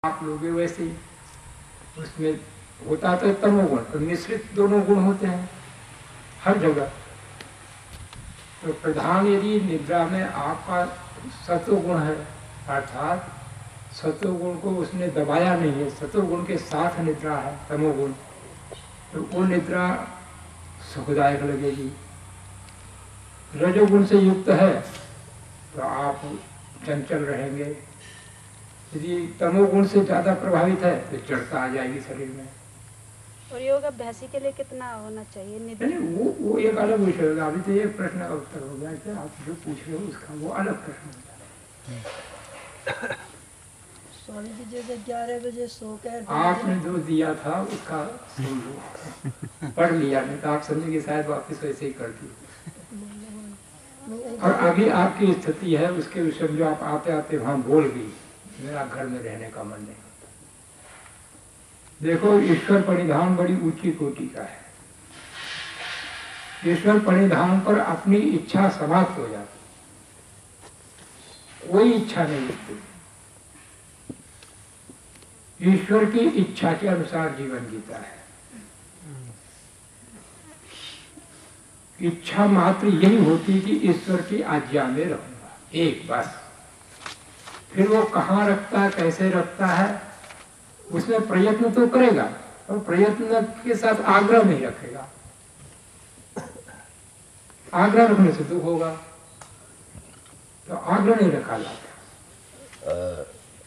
आप लोग वैसे ही उसमें होता तो तमोगुण तो मिश्रित दोनों गुण होते हैं हर जगह। तो प्रधान यदि निद्रा में आपका सत्वगुण है, अर्थात सत्वगुण को उसने दबाया नहीं है, सत्वगुण के साथ निद्रा है तमोगुण, तो वो निद्रा सुखदायक लगेगी। रजोगुण से युक्त है तो आप चंचल रहेंगे। यदि तमोगुण से ज्यादा प्रभावित है तो जड़ता आ जाएगी शरीर में। और योग अभ्यासी के लिए कितना होना चाहिए निद्रा? वो एक अलग विषय होगा। अभी तो एक प्रश्न का उत्तर हो गया कि आप जो पूछ रहे हो उसका वो अलग प्रश्न होता है। स्वामी जी जैसे 11 बजे सो कर आपने जो दिया था उसका सुन लो, पढ़ लिया, नहीं तो आप समझे कि शायद वापिस वैसे ही कर दी। और अभी आपकी स्थिति है उसके विषय में जो आप आते आते वहां बोल गई, मेरा घर में रहने का मन नहीं होता। देखो, ईश्वर परिधान बड़ी ऊंची कोटि का है। ईश्वर परिधान पर अपनी इच्छा समाप्त हो जाती, कोई इच्छा नहीं होती। ईश्वर की इच्छा के अनुसार जीवन जीता है। इच्छा मात्र यही होती कि ईश्वर की आज्ञा में रहूंगा, एक बस। फिर वो कहाँ रखता है, कैसे रखता है, उसमें प्रयत्न तो करेगा, और प्रयत्न के साथ आग्रह नहीं रखेगा। आग्रह रखने से दुख होगा, तो आग्रह नहीं रखा जाता।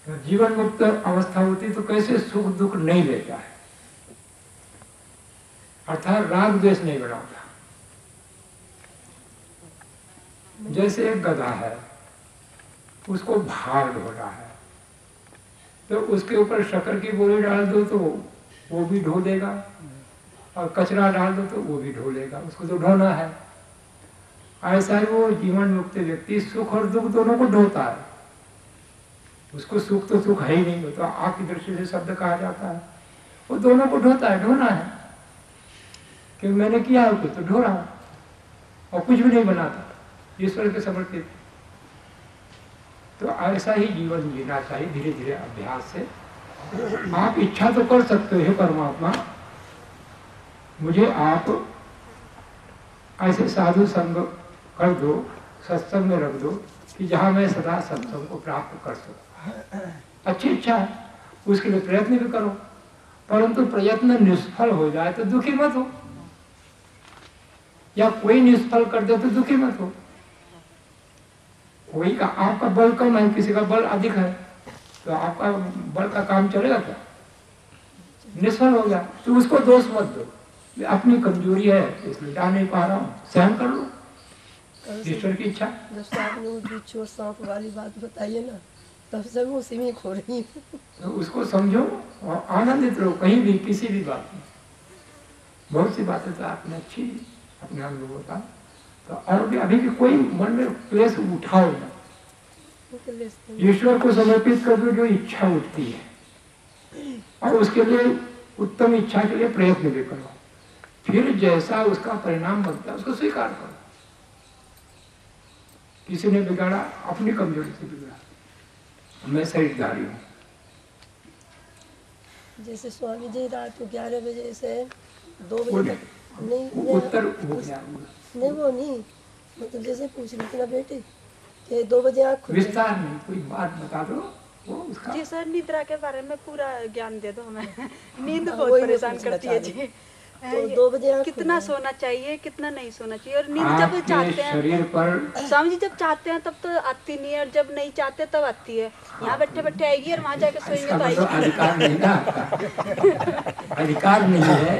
तो जीवन मुक्त अवस्था होती तो कैसे सुख दुख नहीं लेता है, अर्थात राग द्वेष नहीं बनाता। जैसे एक गधा है, उसको भार ढो रहा है, तो उसके ऊपर शक्कर की बोरी डाल दो तो वो भी ढो देगा, और कचरा डाल दो तो वो भी ढो लेगा, उसको तो ढोना है। ऐसा ही वो जीवन मुक्त व्यक्ति सुख और दुख दोनों को ढोता है। उसको सुख तो सुख है ही नहीं, तो आपकी दृष्टि से शब्द कहा जाता है, वो दोनों को ढोता है। ढोना है क्योंकि मैंने किया है कुछ तो ढो रहा हूं, और कुछ भी नहीं बनाता, ईश्वर के समर्पित। तो ऐसा ही जीवन जीना चाहिए धीरे धीरे अभ्यास से। आप इच्छा तो कर सकते हो, परमात्मा मुझे आप ऐसे साधु संग कर दो, सत्संग में रख दो कि जहां मैं सदा सत्संग को प्राप्त कर सकूं। अच्छी इच्छा है, उसके लिए प्रयत्न भी करो, परंतु प्रयत्न निष्फल हो जाए तो दुखी मत हो, या कोई निष्फल कर दे तो दुखी मत हो। कोई का आपका बल कम है, किसी का बल अधिक है, तो आपका बल का काम चलेगा क्या? निष्फल हो गया तो उसको दोष मत दो, अपनी कमजोरी है इसलिए जा नहीं पा रहा हूँ, सहन कर लो, ईश्वर की इच्छा। जैसे आपने वो बिच्छू सांप वाली बात बताइए ना, तब से मैं उसी में खो रही हूँ। तो उसको समझो और आनंदित रहो, कहीं भी किसी भी बात में। बहुत सी बातें तो आपने अच्छी अपने अनुभव होता, तो और भी अभी भी कोई मन में क्लेश उठाओ ना, ईश्वर को समर्पित कर दो जो इच्छा उठती है, और उसके लिए उत्तम इच्छा के लिए प्रयत्न भी करो। फिर जैसा उसका परिणाम बनता है उसको स्वीकार करो। किसी ने बिगाड़ा, अपनी कमजोरी से बिगड़ा, मैं शरीरधारी हूँ। जैसे स्वामी जी रात को 11 बजे से 2 बजे तक नहीं, उत्तर नहीं वो नहीं, मतलब जैसे पूछ रही थी ना बेटी कि 2 बजे आँख खुल विस्तार नहीं, कोई बात बता दो वो उसका। जी सर, निद्रा के बारे में पूरा ज्ञान दे दो हमें। नींद बहुत परेशान करती है जी। तो 2 बजे कितना सोना चाहिए, कितना नहीं सोना चाहिए, और नींद जब चाहते हैं शरीर पर स्वामी जी जब चाहते हैं तब तो आती नहीं है, और जब नहीं चाहते तब आती है। यहाँ बैठे बैठे आएगी और वहाँ जाके सोएंगे तो आएगी। अधिकार नहीं ना, अधिकार नहीं है।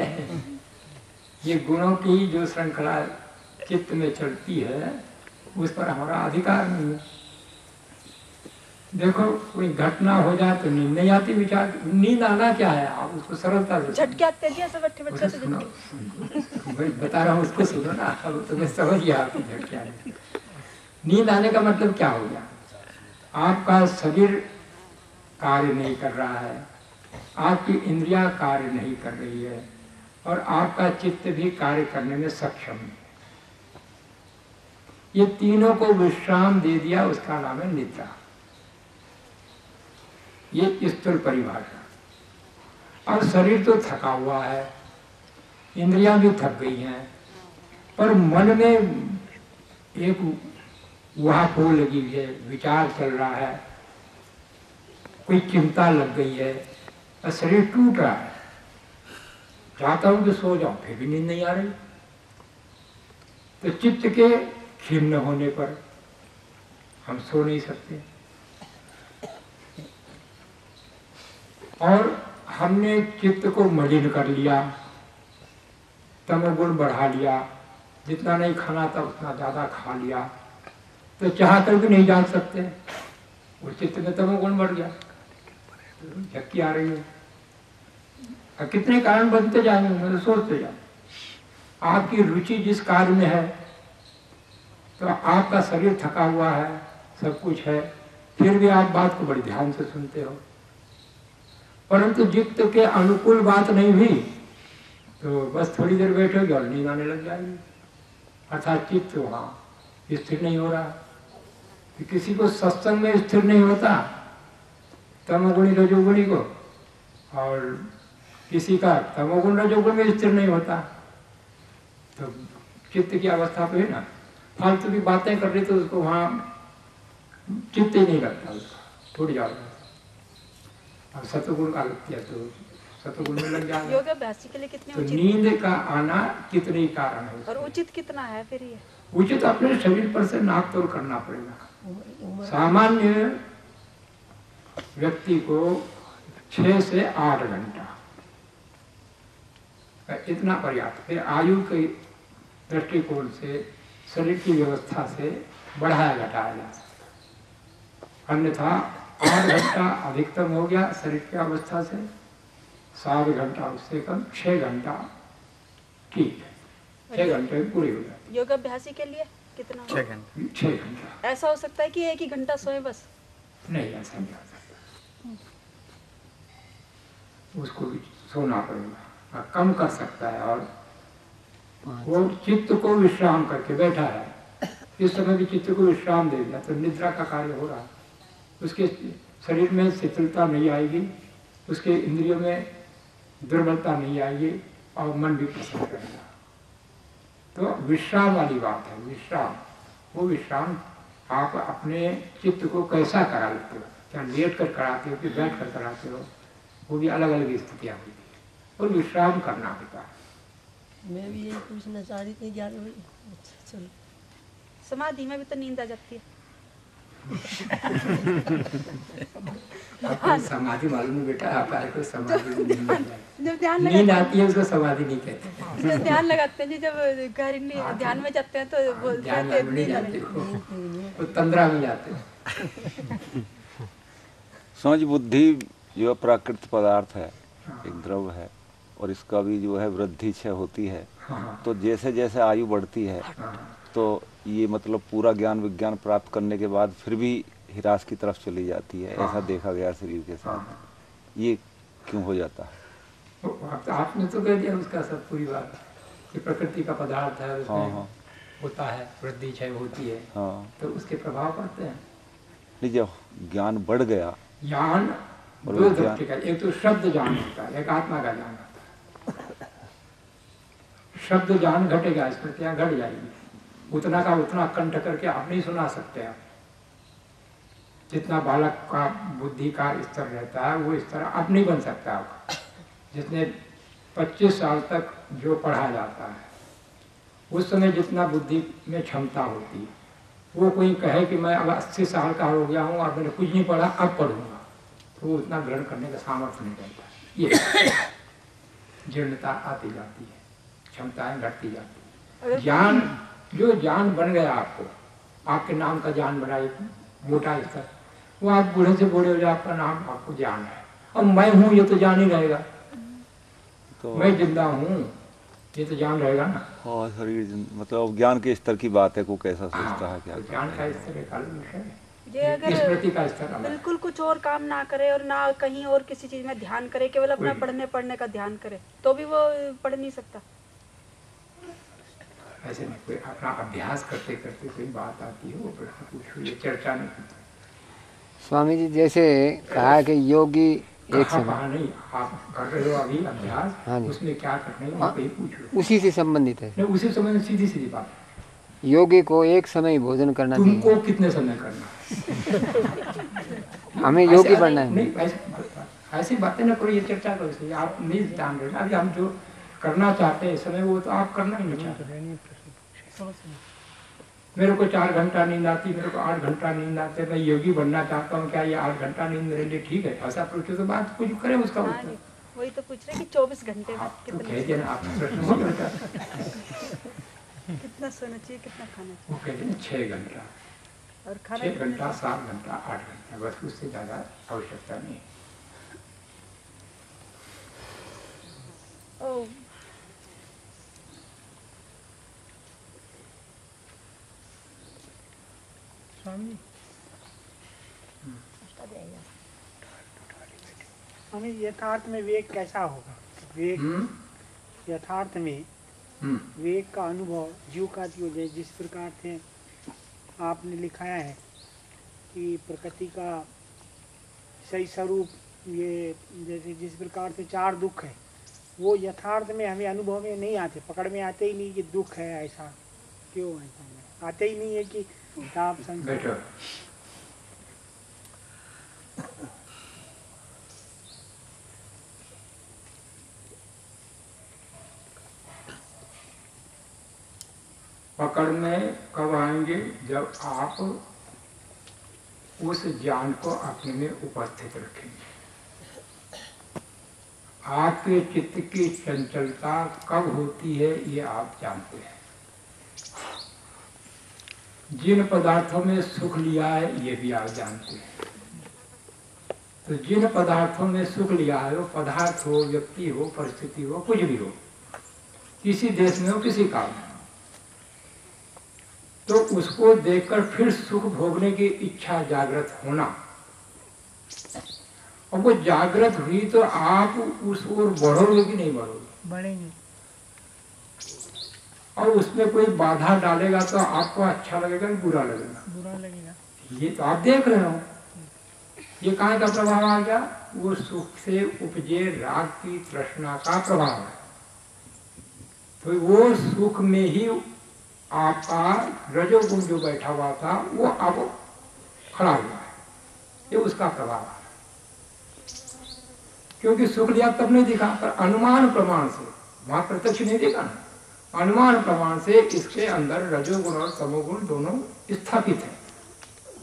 ये गुणों की जो श्रृंखला चित्त में चलती है उस पर हमारा अधिकार नहीं है। देखो, कोई घटना हो जाए तो नींद नहीं आती, विचार नींद आना क्या है, आप उसको सरलता से झटके आते हैं ऐसे बैठे बैठे से। बता रहा हूँ, उसको सुनो ना, अब तुम्हें समझ गया आपकी झटके आने। नींद आने का मतलब क्या हो गया? आपका शरीर कार्य नहीं कर रहा है, आपकी इंद्रियां कार्य नहीं कर रही है, और आपका चित्त भी कार्य करने में सक्षम है। ये तीनों को विश्राम दे दिया, उसका नाम है निद्रा। ये स्थूल परिभाषा। और शरीर तो थका हुआ है, इंद्रियां भी थक गई हैं, पर मन में एक वहा फूल लगी हुई है, विचार चल रहा है, कोई चिंता लग गई है और शरीर टूट रहा है। चाहता हूं कि सो जाऊं, फिर भी नींद नहीं आ रही। तो चित्त के खिन्न होने पर हम सो नहीं सकते। और हमने चित्त को मलिन कर लिया, तमोगुण बढ़ा लिया, जितना नहीं खाना था उतना ज्यादा खा लिया, तो चाह कर भी नहीं जाग सकते। वो चित्त में तमोगुण बढ़ गया, झक्की आ रही है। और कितने कारण बनते जाएंगे, मतलब सोचते जाओ। आपकी रुचि जिस कार्य में है, तो आपका शरीर थका हुआ है, सब कुछ है, फिर भी आप बात को बड़ी ध्यान से सुनते हो। परंतु चित्त के अनुकूल बात नहीं हुई तो बस थोड़ी देर बैठोगे और नींद आने लग जाएगी। अर्थात चित्त वहाँ स्थिर नहीं हो रहा। किसी को सत्संग में स्थिर नहीं होता, तमोगुणी रजोगुणी को, और किसी का तमोगुण रजोगुण में स्थिर नहीं होता, तो चित्त की अवस्था पे है ना, फालतू की बातें कर रही तो उसको वहाँ चित्त ही नहीं लगता, उसका टूट जाएगा। और सतगुण का किया तो सतगुण में लग जाएगा। योग अभ्यासी के लिए कितने तो उचित नींद का आना कितने कारण है और उचित कितना है फिर ये? उचित अपने शरीर पर से नाप तोल करना पड़ेगा। सामान्य व्यक्ति को 6 से 8 घंटा इतना पर्याप्त है। आयु के दृष्टिकोण से, शरीर की व्यवस्था से बढ़ाया घटाया जा सकता। अन्यथा 8 घंटा अधिकतम हो गया शरीर की अवस्था से, 7 घंटा उससे कम, 6 घंटा ठीक है, 6 घंटे पूरी हो जाती। योग अभ्यासी के लिए कितना? 6 घंटे। 6 घंटा। ऐसा हो सकता है कि एक ही घंटा सोए बस? नहीं, ऐसा नहीं हो सकता, उसको भी सोना पड़ेगा, कम कर सकता है। और वो चित्त को विश्राम करके बैठा है, इस समय भी चित्त को विश्राम दे दिया तो निद्रा का कार्य हो रहा है। उसके शरीर में शिथिलता नहीं आएगी, उसके इंद्रियों में दुर्बलता नहीं आएगी और मन भी प्रसन्न रहेगा। तो विश्राम वाली बात है, विश्राम। वो विश्राम आप अपने चित्त को कैसा करा लेते हो, क्या लेट कर कराते हो कि बैठ कर कराते हो, वो भी अलग अलग स्थितियाँ होती है, और विश्राम करना होता है। मैं भी यही पूछना चाह रही थी 11 बजे। अच्छा चलो। समाधि में भी तो नींद आ जाती है। आपको समाधि मालूम है बेटा, आपको समाधि में नींद आ जाए। जब ध्यान नींद आती है उसको समाधि नहीं कहते। जब ध्यान लगाते हैं जी, जब गहरी ध्यान में जाते हैं तो बोलते ध्यान हैं में नहीं नींद जाते आने। हो, वो तंद्रा में जाते हो। समझ बुद्धि जो प्राकृतिक पदार्थ है, एक द्रव्य है, और इसका भी जो है वृद्धि क्षय होती है। हाँ, तो जैसे जैसे आयु बढ़ती है हाँ। तो ये मतलब पूरा ज्ञान विज्ञान प्राप्त करने के बाद फिर भी हिरास की तरफ चली जाती है, ऐसा देखा गया शरीर के साथ। ये क्यों हो जाता है? आपने तो कह दिया उसका सब पूरी बात कि प्रकृति का पदार्थ है, उसमें होता है, वृद्धि क्षय होती है, तो उसके प्रभाव पड़ते हैं। नहीं, जब ज्ञान बढ़ गया, ज्ञान दो दृष्टि का, एक तो शब्द ज्ञान होता है, एक आत्मा का ज्ञान होता है। शब्द ज्ञान घटेगा, स्मृतियां घट जाएगी, उतना का उतना कंठ करके आप नहीं सुना सकते। आप जितना बालक का बुद्धि का स्तर रहता है वो स्तर अब नहीं बन सकता आपका। जितने 25 साल तक जो पढ़ा जाता है उस समय जितना बुद्धि में क्षमता होती है, वो कोई कहे कि मैं अब 80 साल का हो गया हूँ और मैंने कुछ नहीं पढ़ा, अब पढ़ूंगा, तो वो उतना ग्रहण करने का सामर्थ्य नहीं रहता। ये जीर्णता आती जाती है, क्षमताएं घटती जाती है। ज्ञान, जो ज्ञान बन गया आपको, आपके नाम का ज्ञान बना, एक मोटा स्तर, वो आप बूढ़े से बूढ़े हो जाए, आपका नाम आपको ज्ञान है। अब मैं हूँ ये तो जान ही रहेगा, तो मैं जिंदा हूँ ये तो ज्ञान रहेगा ना। और शरीर मतलब ज्ञान के स्तर की बात है, को कैसा सोचता है क्या? तो ज्ञान का स्तर एक अलग विषय है, ये अगर स्मृति का स्तर अलग है। बिल्कुल कुछ और काम ना करे और ना कहीं और किसी चीज में ध्यान करे, केवल अपना पढ़ने का ध्यान करे, तो भी वो पढ़ नहीं सकता। ऐसे नहीं, कोई अपना अभ्यास करते करते कोई बात आती है वो प्रश्न पूछो, ये चर्चा नहीं करते। स्वामी जी जैसे कहा कि योगी एक कहाँ समय नहीं, आप कर रहे हो अभी अभ्यास, हाँ जी। उसमें क्या करना है वहाँ पे ही पूछो। उसी से संबंधित है। नहीं, उसी समय सीधी सीधी बात, योगी को एक समय भोजन करना तुमको चाहिए। कितने समय करना हमें योगी बनना है। नहीं, ऐसी बातें ना करो, ये चर्चा करो इसलिए आप नहीं ध्यान देना। अभी हम जो करना चाहते हैं इस समय वो तो आप करना ही नहीं चाहते। मेरे को 4 घंटा नींद आती, मेरे को 8 घंटा नींद आते, मैं योगी बनना चाहता हूँ, क्या ये 8 घंटा नींद मेरे लिए ठीक है? ऐसा पूछो तो बात कुछ करें उसका हाँ उत्तर। जी, वही तो पूछ रहे कि 24 घंटे में तो कितने कहते हैं आपका प्रश्न हो जाता, कितना सोना चाहिए, कितना खाना वो कहते हैं 6 घंटा, चाहिए और खाना 6 घंटा, 7 घंटा, 8 घंटा, बस उससे ज़्यादा आवश्यकता नहीं। ओ स्वामी हमें यथार्थ में विवेक कैसा होगा? विवेक यथार्थ में विवेक का अनुभव जीव का जिस प्रकार से आपने लिखाया है कि प्रकृति का सही स्वरूप, ये जैसे जिस प्रकार से 4 दुख है वो यथार्थ में हमें अनुभव में नहीं आते, पकड़ में आते ही नहीं कि दुख है ऐसा, क्यों ऐसा नहीं आते ही नहीं है कि ताप संसार। पकड़ में कब आएंगे? जब आप उस ज्ञान को अपने में उपस्थित रखेंगे। आपके चित्त की चंचलता कब होती है ये आप जानते हैं। जिन पदार्थों में सुख लिया है ये भी आप जानते हैं। तो जिन पदार्थों में सुख लिया है, वो पदार्थ हो, व्यक्ति हो, परिस्थिति हो, कुछ भी हो, किसी देश में हो, किसी काल में, तो उसको देखकर फिर सुख भोगने की इच्छा जागृत होना, और वो जागृत हुई तो आप उस ओर बढ़ोगे कि नहीं बढ़ोगे? बढ़ेंगे। और उसमें कोई बाधा डालेगा तो आपको अच्छा लगेगा कि बुरा लगेगा? बुरा लगेगा। ये तो आप देख रहे हो, ये कहाँ का प्रभाव आ गया? वो सुख से उपजे राग की तृष्णा का प्रभाव है। तो वो सुख में ही आपका रजोगुण जो बैठा हुआ था वो अब खड़ा हुआ है, ये उसका प्रभाव है। क्योंकि सुख लिया तब नहीं दिखा, पर अनुमान प्रमाण से, वहां प्रत्यक्ष नहीं दिखा ना, अनुमान प्रमाण से इसके अंदर रजोगुण और तमोगुण दोनों स्थापित है,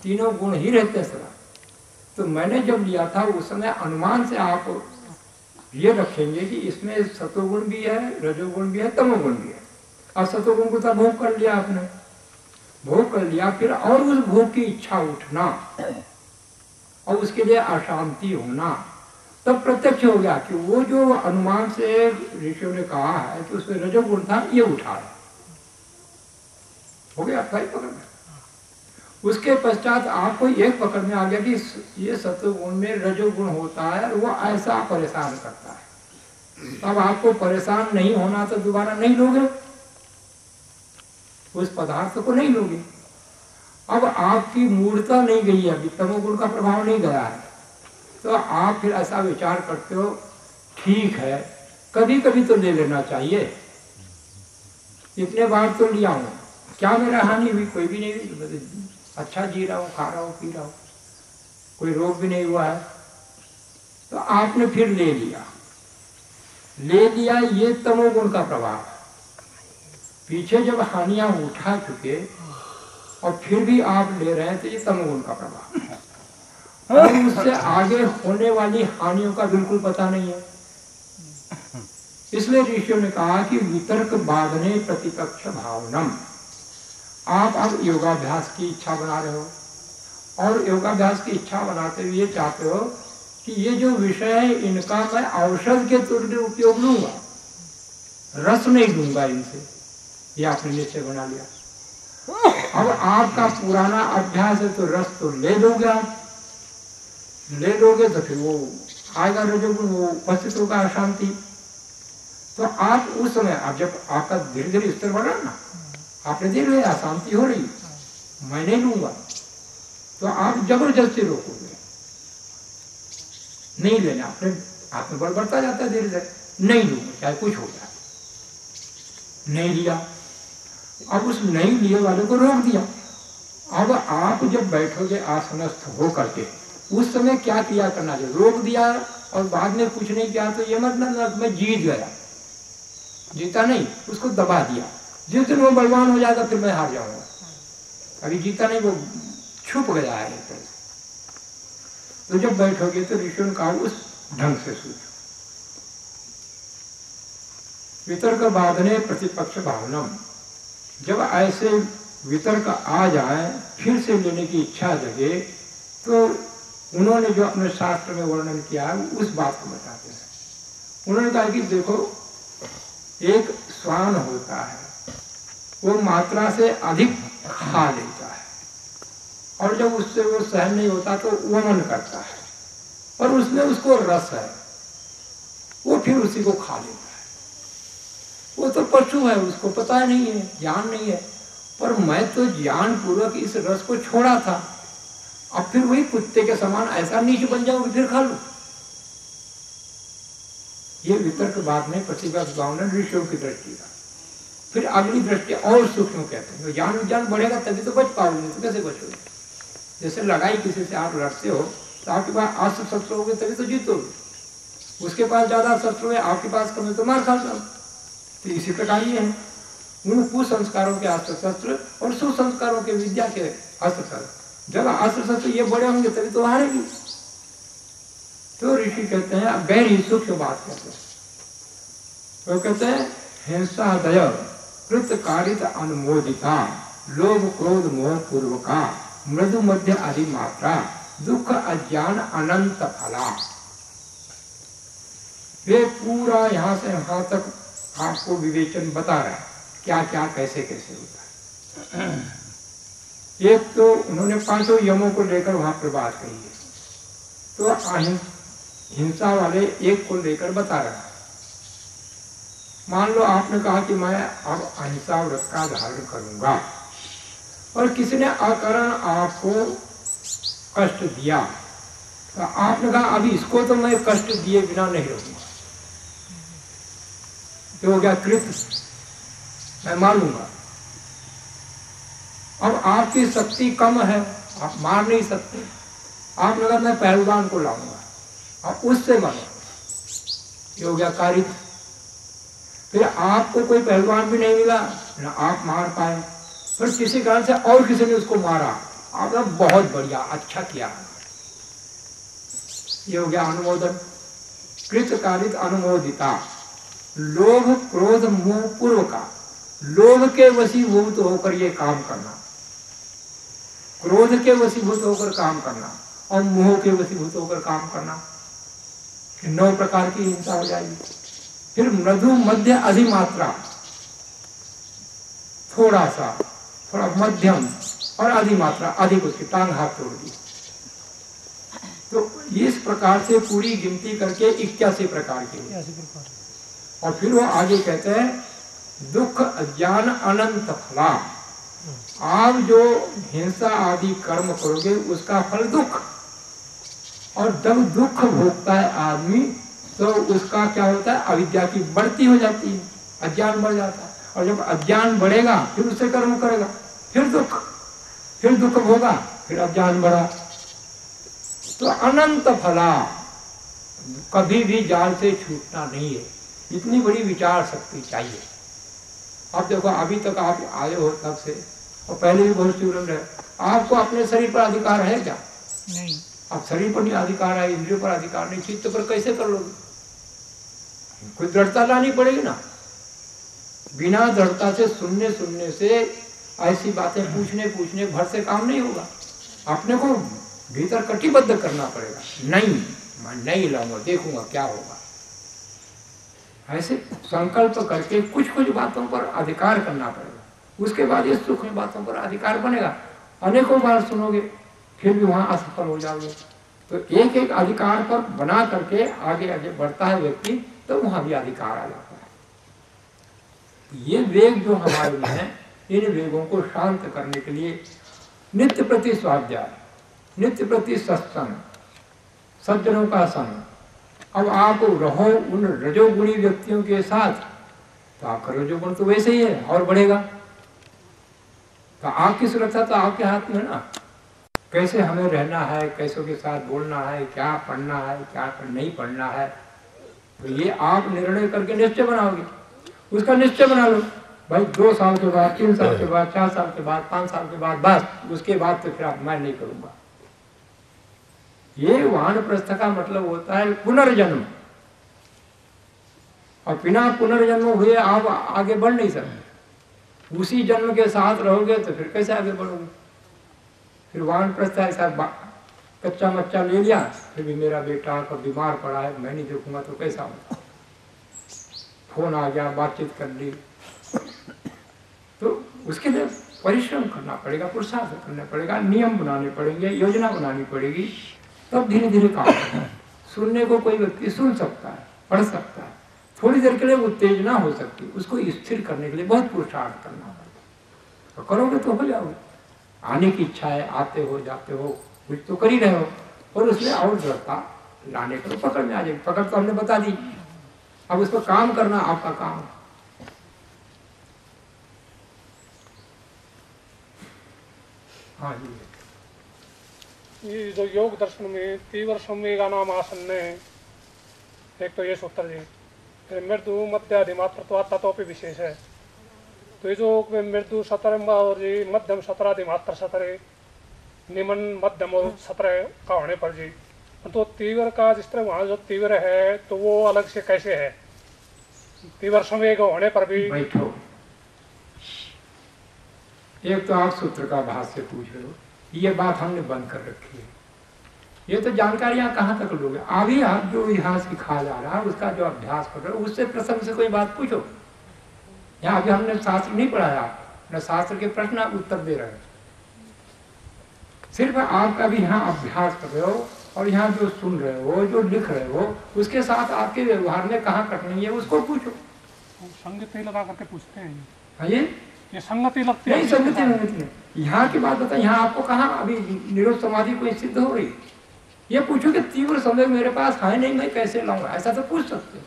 तीनों गुण ही रहते सदा। तो मैंने जब लिया था उस समय अनुमान से आप ये रखेंगे कि इसमें सतोगुण भी है, रजोगुण भी है, तमोगुण भी है। और सतोगुण को तो भोग कर लिया आपने, भोग कर लिया, फिर और उस भोग की इच्छा उठना और उसके लिए अशांति होना, तब प्रत्यक्ष हो गया कि वो जो अनुमान से ऋषियों ने कहा है कि उसमें रजोगुण था, ये उठा है, हो गया सही पकड़ में। उसके पश्चात आपको एक पकड़ में आ गया कि ये सत्वगुण में रजोगुण होता है, वो ऐसा परेशान करता है। अब आपको परेशान नहीं होना तो दोबारा नहीं लोगे, उस पदार्थ को नहीं लोगे। अब आपकी मूर्ता नहीं गई है, अभी तमोगुण का प्रभाव नहीं गया है, तो आप फिर ऐसा विचार करते हो ठीक है कभी कभी तो ले लेना चाहिए, इतने बार तो लिया हूं, क्या मेरा हानि हुई? कोई भी नहीं हुई, अच्छा जी रहा हूं, खा रहा हूं, पी रहा हूं, कोई रोग भी नहीं हुआ है। तो आपने फिर ले लिया, ये तमोगुण का प्रभाव है। पीछे जब हानियां उठा चुके और फिर भी आप ले रहे हैं तो ये तमोगुण का प्रभाव है। और उससे आगे होने वाली हानियों का बिल्कुल पता नहीं है। इसलिए ऋषियों ने कहा कि वितर्क बाधने प्रतिपक्ष भावनम। आप अब योगाभ्यास की इच्छा बना रहे हो, और योगाभ्यास की इच्छा बनाते हुए ये चाहते हो कि ये जो विषय है इनका मैं औषध के तुल्य उपयोग लूंगा, रस नहीं लूंगा इनसे, ये आपने निश्चय बना लिया। अब आपका पुराना अभ्यास है तो रस तो ले लोगे, आप ले लोगे तो फिर वो आएगा रजोगुण, वो उपस्थित होगा अशांति। तो आप उस समय, अब जब आपका धीरे धीरे स्तर बढ़ा ना, आपने देख लिया अशांति हो रही, मैं नहीं लूंगा, तो आप जबरदस्ती रोकोगे, नहीं लेना, अपने आत्मबल बढ़ता जाता है धीरे धीरे, नहीं लूंगा चाहे कुछ हो जाए, नहीं लिया। अब उस नहीं लिए वाले को रोक दिया। अब आप जब बैठोगे आसनस्थ हो करके, उस समय क्या किया करना चाहिए? रोक दिया और बाद में कुछ नहीं किया तो ये मतलब मैं जीत गया, जीता नहीं, उसको दबा दिया। जिस दिन वो बलवान हो जाएगा फिर मैं हार जाऊंगा। अभी जीता नहीं, वो छुप गया है एक तरह से। तो जब बैठोगे तो ऋषियों ने कहा उस ढंग से सोचो। वितर्क बाधने प्रतिपक्ष भावनम, जब ऐसे वितर्क आ जाए, फिर से लेने की इच्छा जगे, तो उन्होंने जो अपने शास्त्र में वर्णन किया है उस बात को बताते हैं। उन्होंने कहा कि देखो, एक श्वान होता है, वो मात्रा से अधिक खा लेता है और जब उससे वो सहन नहीं होता तो वमन करता है और उसमें उसको रस है, वो फिर उसी को खा लेता है। वो तो पशु है, उसको पता नहीं है, ज्ञान नहीं है, पर मैं तो ज्ञान पूर्वक इस रस को छोड़ा था, अब फिर वही कुत्ते के समान ऐसा नीच बन जाऊंगी, फिर खा लूं। ये वितर्क बाद में प्रतिपक्ष भावना ऋषियों की दृष्टि का। फिर अगली दृष्टि और सूक्ष्म कहते हैं, ज्ञान विज्ञान बढ़ेगा तभी तो बच पाओगे, तो कैसे बचोगे? जैसे लड़ाई किसी से आप लड़ते हो तो आपके पास 8 शस्त्र होंगे तभी तो जीतोगे, उसके पास ज्यादा शस्त्र है, आपके पास कम है तो मार खाता। तो इसी प्रकार ये है, उन कुसंस्कारों के अस्त्र शस्त्र और सुसंस्कारों के विद्या के अस्त्र शस्त्र, जब अस्त्र शस्त्र ये बड़े होंगे तभी तो हारेंगे। तो ऋषि कहते हैं, गहरी सूक्ष्म बात कहते हैं, वो कहते हैं हिंसा दया कृतकारित अनुमोदिता लोभ क्रोध मोह पूर्वका मृदु मध्य आदि मात्रा दुख अज्ञान अनंत फला। वे पूरा यहाँ से वहां तक आपको विवेचन बता रहा है, क्या क्या कैसे कैसे होता है। एक तो उन्होंने 5 यमों को लेकर वहां पर बात कही है, तो हिंसा वाले एक को लेकर बता रहा है। मान लो आपने कहा कि मैं अब अहिंसा व्रत का धारण करूंगा और किसी ने अकारण आपको कष्ट दिया, तो आपने कहा अभी इसको तो मैं कष्ट दिए बिना नहीं रहूंगा, तो हो गया कृत, मैं मारूंगा। अब आपकी शक्ति कम है, आप मार नहीं सकते, आपने कहा मैं पहलवान को लाऊंगा और उससे मारो, ये हो गया कारित। फिर आपको कोई पहलवान भी नहीं मिला, ना आप मार पाए, फिर किसी कारण से और किसी ने उसको मारा, आपने बहुत बढ़िया अच्छा किया, ये हो गया अनुमोदन। कृतकारित अनुमोदिता लोभ क्रोध मोह पूर्व का, लोभ के वशीभूत होकर ये काम करना, क्रोध के वशीभूत होकर काम करना और मोह के वशीभूत होकर काम करना, 9 प्रकार की हिंसा हो जाएगी। फिर मृदु मध्य अधिमात्रा, थोड़ा सा, थोड़ा मध्यम और अधिमात्रा, अधिक, उसकी टांग हाथ तोड़ दी। तो इस प्रकार से पूरी गिनती करके 81 प्रकार की। और फिर वो आगे कहते हैं दुख अज्ञान अनंत फला, आप जो हिंसा आदि कर्म करोगे उसका फल दुख, और जब दुख भोगता है आदमी तो उसका क्या होता है, अविद्या की बढ़ती हो जाती है, अज्ञान बढ़ जाता है, और जब अज्ञान बढ़ेगा फिर उससे कर्म करेगा, फिर दुख भोगा, फिर अज्ञान बढ़ा, तो अनंत फला, कभी भी जाल से छूटना नहीं है। इतनी बड़ी विचार शक्ति चाहिए। अब देखो, अभी तक आप आए हो तब से, और पहले भी बहुत स्टूडेंट है, आपको अपने शरीर पर अधिकार है क्या? नहीं। अब शरीर पर नहीं अधिकार है, इंद्रियों पर अधिकार नहीं, चित्त पर कैसे कर लोगे? कोई दृढ़ता लानी पड़ेगी ना। बिना दृढ़ता से सुनने से ऐसी बातें पूछने भर से काम नहीं होगा। अपने को भीतर कटिबद्ध करना पड़ेगा, नहीं मैं नहीं लाऊंगा, देखूंगा क्या होगा। ऐसे संकल्प करके कुछ बातों पर अधिकार करना पड़ेगा, उसके बाद ये सूक्ष्म बातों पर अधिकार बनेगा। अनेकों बार सुनोगे फिर भी वहां असफल हो जाओगे। तो एक एक अधिकार पर बना करके आगे बढ़ता है व्यक्ति, तो वहां भी अधिकार आ जाता है। ये वेग जो हमारे में है, इन वेगों को शांत करने के लिए नित्य प्रति स्वाध्याय, नित्य प्रति सत्संग, सज्जनों का संग। अब आप रहो उन रजोगुणी व्यक्तियों के साथ तो आपका रजोगुण तो वैसे ही है और बढ़ेगा। तो आपकी सुरक्षा तो आपके हाथ में ना, कैसे हमें रहना है, कैसों के साथ बोलना है, क्या पढ़ना है, क्या नहीं पढ़ना है, तो ये आप निर्णय करके निश्चय बनाओगे। उसका निश्चय बना लो भाई, 2 साल के बाद, 3 साल के बाद, 4 साल के बाद, 5 साल के बाद, बस उसके बाद तो फिर मैं नहीं करूंगा। ये वानप्रस्थ का मतलब होता है पुनर्जन्म, और बिना पुनर्जन्म हुए आप आगे बढ़ नहीं सकते। उसी जन्म के साथ रहोगे तो फिर कैसे आगे बढ़ोगे? फिर वानप्रस्थ ऐसा कच्चा मच्चा ले लिया, फिर भी मेरा बेटा का बीमार पड़ा है, मैं नहीं देखूंगा तो कैसा होगा? फोन आ गया, बातचीत कर ली, तो उसके लिए परिश्रम करना पड़ेगा, पुरुषार्थ करना पड़ेगा, नियम बनाने पड़ेंगे, योजना बनानी पड़ेगी, तब धीरे धीरे काम होगा। सुनने को कोई व्यक्ति सुन सकता है, पढ़ सकता है, थोड़ी देर के लिए उत्तेजना हो सकती है, उसको स्थिर करने के लिए बहुत पुरुषार्थ करना पड़ेगा। तो करोगे तो हो जाओगे। आने की इच्छा है, आते हो जाते हो, कुछ तो कर ही रहे हो, और उसमें और दृढ़ता लाने को पकड़ में आ जाएगी। पकड़ तो हमने बता दी, अब उस पर काम करना आपका काम है। हाँ जी, ये जो योग दर्शन में तीव्र संवेगा नाम आसन है, एक तो ये सूत्र जी, फिर मृदु मध्याधिमात्र तत्व विशेष है। तो ये जो मृदु सतर और जी मध्यम सतराधिमात्र सतर, निमन मध्यम और सतर का होने पर जी, तो तीव्र का जिस तरह वहाँ जो तीव्र है तो वो अलग से कैसे है? तीव्र संवेग होने पर भी बैठो। एक तो आप सूत्र का भाष्य पूछ रहे हो, ये बात हमने बंद कर रखी है। ये तो जानकारियां कहाँ तक लोगे? अभी आप जो यहाँ सिखा जा रहा है उसका जो अभ्यास कर रहे हो, उससे प्रसंग से कोई बात पूछो। यहाँ अभी हमने शास्त्र नहीं पढ़ाया, न शास्त्र के प्रश्न आप उत्तर दे रहे हो, सिर्फ आपका भी यहाँ अभ्यास कर रहे हो, और यहाँ जो सुन रहे हो, जो लिख रहे हो, उसके साथ आपके व्यवहार में कहाँ कठिनाई है उसको पूछो। संगति लगा करके पूछते हैं। हाँ ये संगति लगती है? नहीं, संगति नहीं। यहाँ की बात बताए, यहाँ आपको कहाँ अभी निरोध समाधि कोई सिद्ध हो रही? ये पूछो कि तीव्र समय मेरे पास है नहीं, मैं कैसे लाऊंगा, ऐसा तो पूछ सकते हो।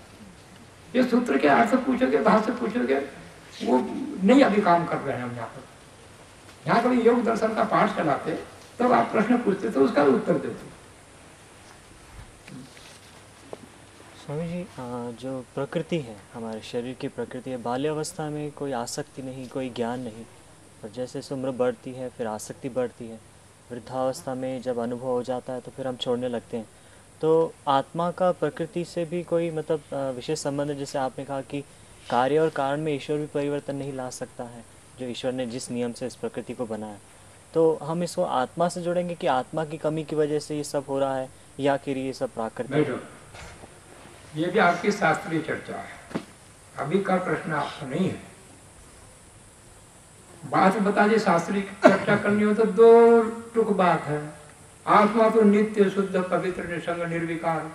ये सूत्र के अर्थ पूछोगे, भाष्य पूछोगे, वो नहीं अभी काम कर रहे हैं हम यहाँ पर। यहाँ कभी योग दर्शन का पाठ चलाते तब आप प्रश्न पूछते तो उसका उत्तर देते। स्वामी जी, जो प्रकृति है, हमारे शरीर की प्रकृति है, बाल्यावस्था में कोई आसक्ति नहीं, कोई ज्ञान नहीं, और जैसे उम्र बढ़ती है फिर आसक्ति बढ़ती है, वृद्धावस्था में जब अनुभव हो जाता है तो फिर हम छोड़ने लगते हैं। तो आत्मा का प्रकृति से भी कोई मतलब विशेष संबंध है? जैसे आपने कहा कि कार्य और कारण में ईश्वर भी परिवर्तन नहीं ला सकता है, जो ईश्वर ने जिस नियम से इस प्रकृति को बनाया, तो हम इसको आत्मा से जोड़ेंगे कि आत्मा की कमी की वजह से ये सब हो रहा है, या कि ये सब प्राकृतिक है? ये भी आपकी शास्त्रीय चर्चा है, अभी का प्रश्न आपको नहीं है। बात बता दी, शास्त्रीय चर्चा करनी हो तो 2 टुक बात है। आत्मा तो नित्य शुद्ध पवित्र निसंग निर्विकार,